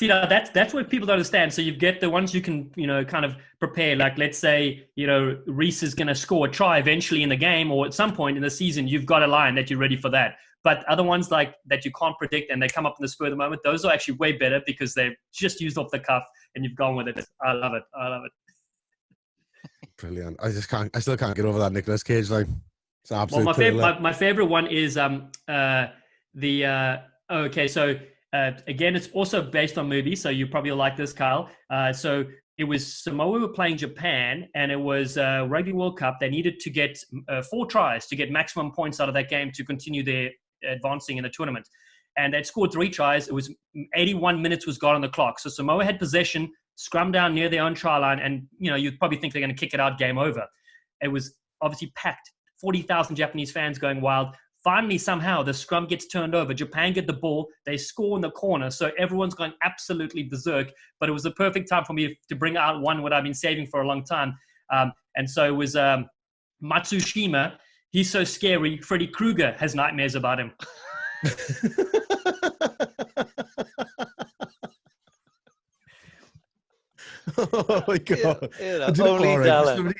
now that's what people don't understand. So you get the ones you can, kind of prepare. Like, let's say, Rees is going to score a try eventually in the game, or at some point in the season, you've got a line that you're ready for that. But other ones like that you can't predict and they come up in the spur of the moment, those are actually way better because they're just used off the cuff and you've gone with it. I love it. Brilliant. I still can't get over that Nicolas Cage line. It's absolutely my favorite one is again, it's also based on movies, so you probably like this, Kyle. So it was Samoa were playing Japan, and it was Rugby World Cup. They needed to get 4 tries to get maximum points out of that game to continue their advancing in the tournament. And they'd scored 3 tries. It was 81 minutes was gone on the clock. So Samoa had possession, scrum down near their own try line, and you'd probably think they're going to kick it out, game over. It was obviously packed, 40,000 Japanese fans going wild. Finally, somehow, the scrum gets turned over. Japan get the ball. They score in the corner. So everyone's going absolutely berserk. But it was the perfect time for me to bring out one what I've been saving for a long time. And so it was Matsushima. He's so scary. Freddy Krueger has nightmares about him. Oh, my God. Only Dallen.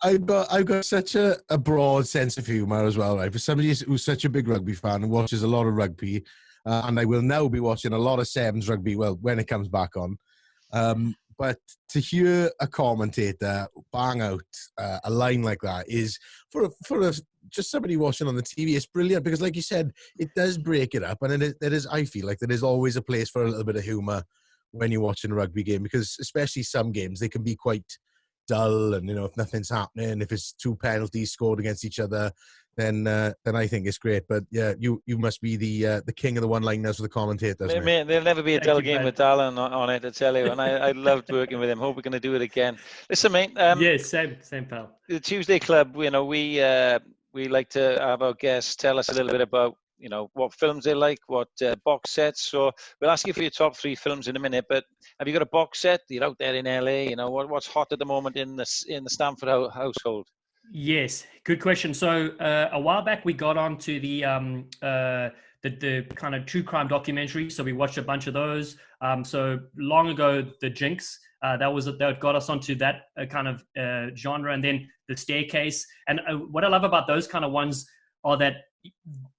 I've got such a broad sense of humour as well, right? For somebody who's such a big rugby fan and watches a lot of rugby, and I will now be watching a lot of Sevens rugby, well, when it comes back on. But to hear a commentator bang out a line like that is, for just somebody watching on the TV, it's brilliant because, like you said, it does break it up. And I feel like there is always a place for a little bit of humour when you're watching a rugby game, because especially some games, they can be quite dull, and if nothing's happening, if it's 2 penalties scored against each other, then I think it's great. But yeah, you must be the king of the one-liners for the commentators. Mate, there'll never be a dull game with Dallen on it, I tell you. And I loved working with him. Hope we're going to do it again. Listen, mate. Same pal. The Tuesday Club, we like to have our guests tell us a little bit about what films they like, what box sets. So we'll ask you for your top 3 films in a minute, but have you got a box set? You're out there in LA, what's hot at the moment in the Stanford household? Yes, good question. So a while back we got onto the kind of true crime documentary. So we watched a bunch of those. So long ago, The Jinx, that got us onto that kind of genre, and then The Staircase. And what I love about those kind of ones are that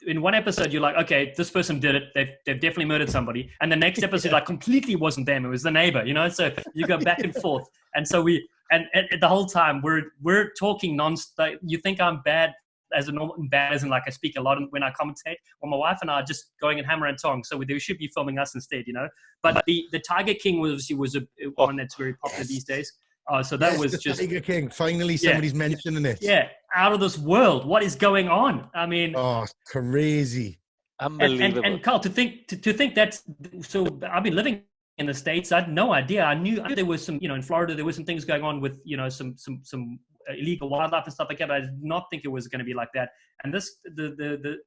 in one episode you're like, okay, this person did it, they've definitely murdered somebody, and the next episode like completely wasn't them, it was the neighbor, so you go back and forth. And so the whole time we're talking non-stop. You think I'm bad as a normal bad, as in like I speak a lot when I commentate. Well, my wife and I are just going and hammer and tong, so they should be filming us instead, But the Tiger King was one that's very popular these days. So that was the just Tiger King. Finally, somebody's mentioning it. Yeah, out of this world. What is going on? I mean, crazy, unbelievable. And Carl, to think that's so. I've been living in the States. I had no idea. I knew there was some, in Florida, there was some things going on with, some illegal wildlife and stuff like that. But I did not think it was going to be like that. And the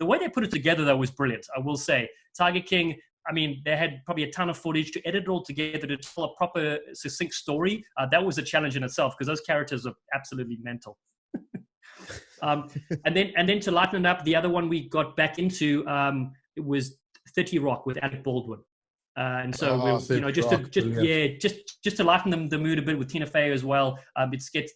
way they put it together though was brilliant. I will say, Tiger King. I mean, they had probably a ton of footage to edit it all together to tell a proper, succinct story. That was a challenge in itself because those characters are absolutely mental. And then to lighten it up, the other one we got back into it was 30 Rock with Alec Baldwin. And so just to lighten the mood a bit with Tina Fey as well.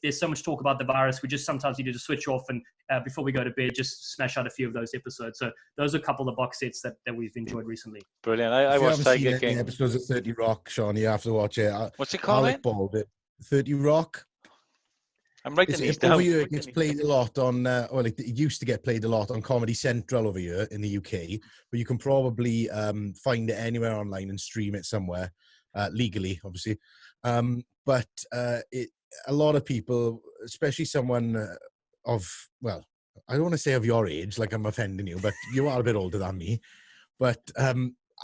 There's so much talk about the virus. We just sometimes need to switch off and before we go to bed, just smash out a few of those episodes. So those are a couple of box sets that we've enjoyed recently. Brilliant. I watched Tiger King. Episodes of 30 Rock, Sean. You have to watch it. What's it called? Alec Baldwin, 30 Rock. I'm writing these down. Over here, it gets played a lot on, it used to get played a lot on Comedy Central over here in the UK, but you can probably find it anywhere online and stream it somewhere, legally, obviously. But a lot of people, especially someone I don't want to say of your age, like I'm offending you, but you are a bit older than me. But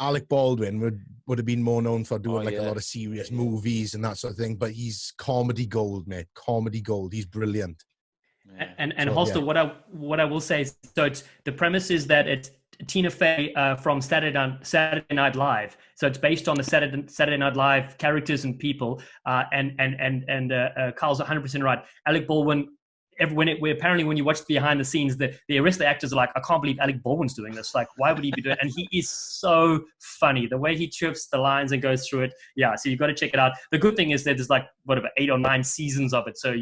Alec Baldwin would have been more known for doing a lot of serious movies and that sort of thing, but he's comedy gold, mate. Comedy gold. He's brilliant. Yeah. And Holster, what I will say is, so the premise is that it's Tina Fey from Saturday Night Live. So it's based on the Saturday Night Live characters and people. And Carl's 100% right. Alec Baldwin. When you watch behind the scenes, the rest of the actors are like, I can't believe Alec Baldwin's doing this. Like, why would he be doing it? And he is so funny. The way he chirps the lines and goes through it. Yeah, so you've got to check it out. The good thing is that there's like, 8 or 9 seasons of it. So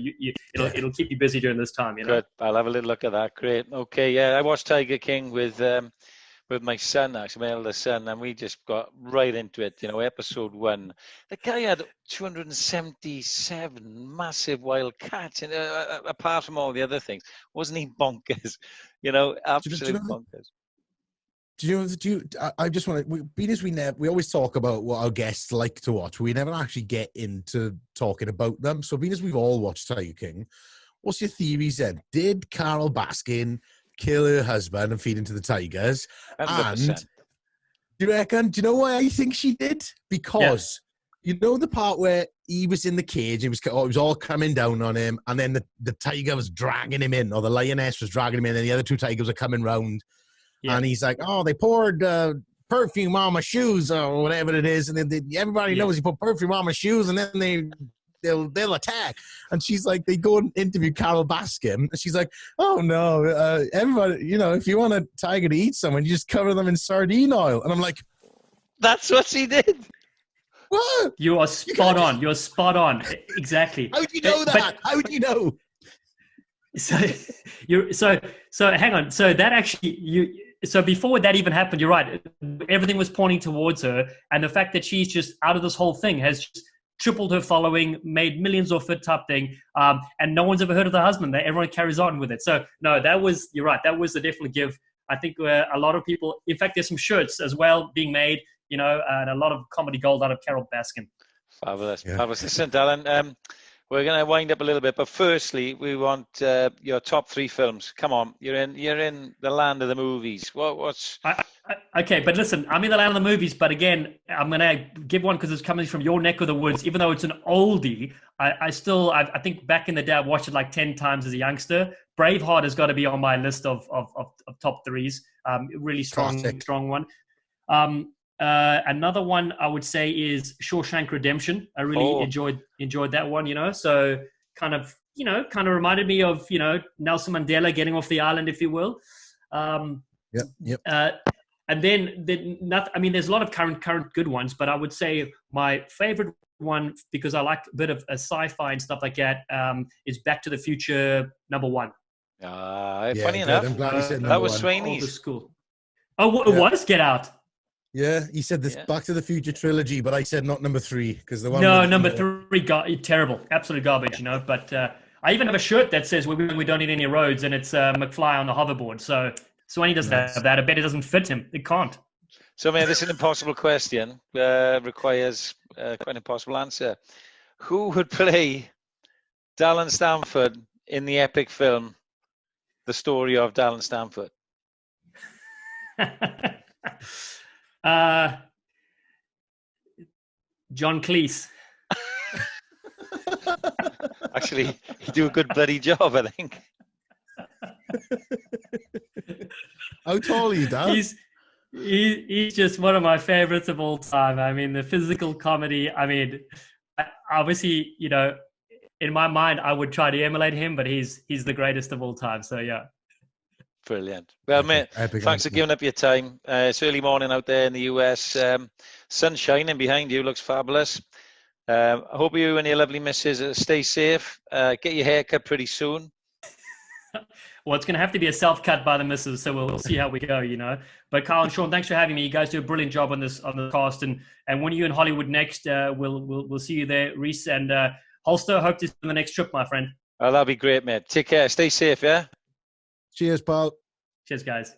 it'll keep you busy during this time. Good. I'll have a little look at that. Great. Okay, yeah, I watched Tiger King with my son, actually, my eldest son, and we just got right into it. Episode 1. The guy had 277 massive wild cats, and apart from all the other things, wasn't he bonkers? Absolutely bonkers. I just want to, because we always talk about what our guests like to watch, we never actually get into talking about them. So because we've all watched Tiger King, what's your theories then? Did Carol Baskin kill her husband and feed into the tigers? 100%. And do you know why I think she did? Because you know the part where he was in the cage, it was all coming down on him, and then the tiger was dragging him in, or the lioness was dragging him in, and the other 2 tigers are coming round. Yeah. And he's like, they poured perfume on my shoes or whatever it is, and then everybody knows he put perfume on my shoes, and then they'll attack. And she's like, they go and interview Carol Baskin, and she's like, oh no, everybody, if you want a tiger to eat someone, you just cover them in sardine oil. And I'm like, that's what she did. What? You are spot on. You're spot on. Exactly. How do you know that? How do you know? So hang on. So that actually So before that even happened, you're right. Everything was pointing towards her, and the fact that she's just out of this whole thing has just tripled her following, made millions off it type thing, and no one's ever heard of the husband. Everyone carries on with it. So no, you're right. That was a definite give. I think a lot of people. In fact, there's some shirts as well being made. And a lot of comedy gold out of Carol Baskin. Fabulous, fabulous. Listen, Dallen, we're going to wind up a little bit, but firstly, we want your top 3 films. Come on, you're in the land of the movies. What's okay? But listen, I'm in the land of the movies. But again, I'm going to give one because it's coming from your neck of the woods. Even though it's an oldie, I think back in the day I watched it like 10 times as a youngster. Braveheart has got to be on my list of top 3s. Really strong one. Another one I would say is Shawshank Redemption. I really enjoyed that one, so kind of reminded me of, Nelson Mandela getting off the island, if you will. Yep. And then there's a lot of current good ones, but I would say my favorite one, because I like a bit of a sci-fi and stuff like that, is Back to the Future #1. Funny enough, I'm glad you said that was Sweeney's. School. Oh, it was Get Out. Yeah, he said this Back to the Future trilogy, but I said not #3 because the one. No, #3 terrible, absolute garbage, But I even have a shirt that says we don't need any roads, and it's McFly on the hoverboard. So Swain doesn't have that. I bet it doesn't fit him. It can't. So, man, this is an impossible question. Requires quite an impossible answer. Who would play Dallen Stanford in the epic film, The Story of Dallen Stanford? John Cleese. Actually, he'd do a good bloody job, I think. How tall are you, Dan? He's just one of my favorites of all time. I mean, the physical comedy. I mean, obviously, you know, in my mind, I would try to emulate him, but he's the greatest of all time. So yeah. Brilliant. Well, mate, thanks for giving up your time. It's early morning out there in the US. Sun shining behind you, looks fabulous. I hope you and your lovely missus stay safe. Get your hair cut pretty soon. Well, it's going to have to be a self-cut by the missus, so we'll see how we go, you know. But Carl and Sean, thanks for having me. You guys do a brilliant job on the cast, and when you're in Hollywood next, we'll see you there, Rees and Holster. Hope to see you on the next trip, my friend. Oh, that'll be great, mate. Take care. Stay safe, yeah. Cheers, pal. Cheers, guys.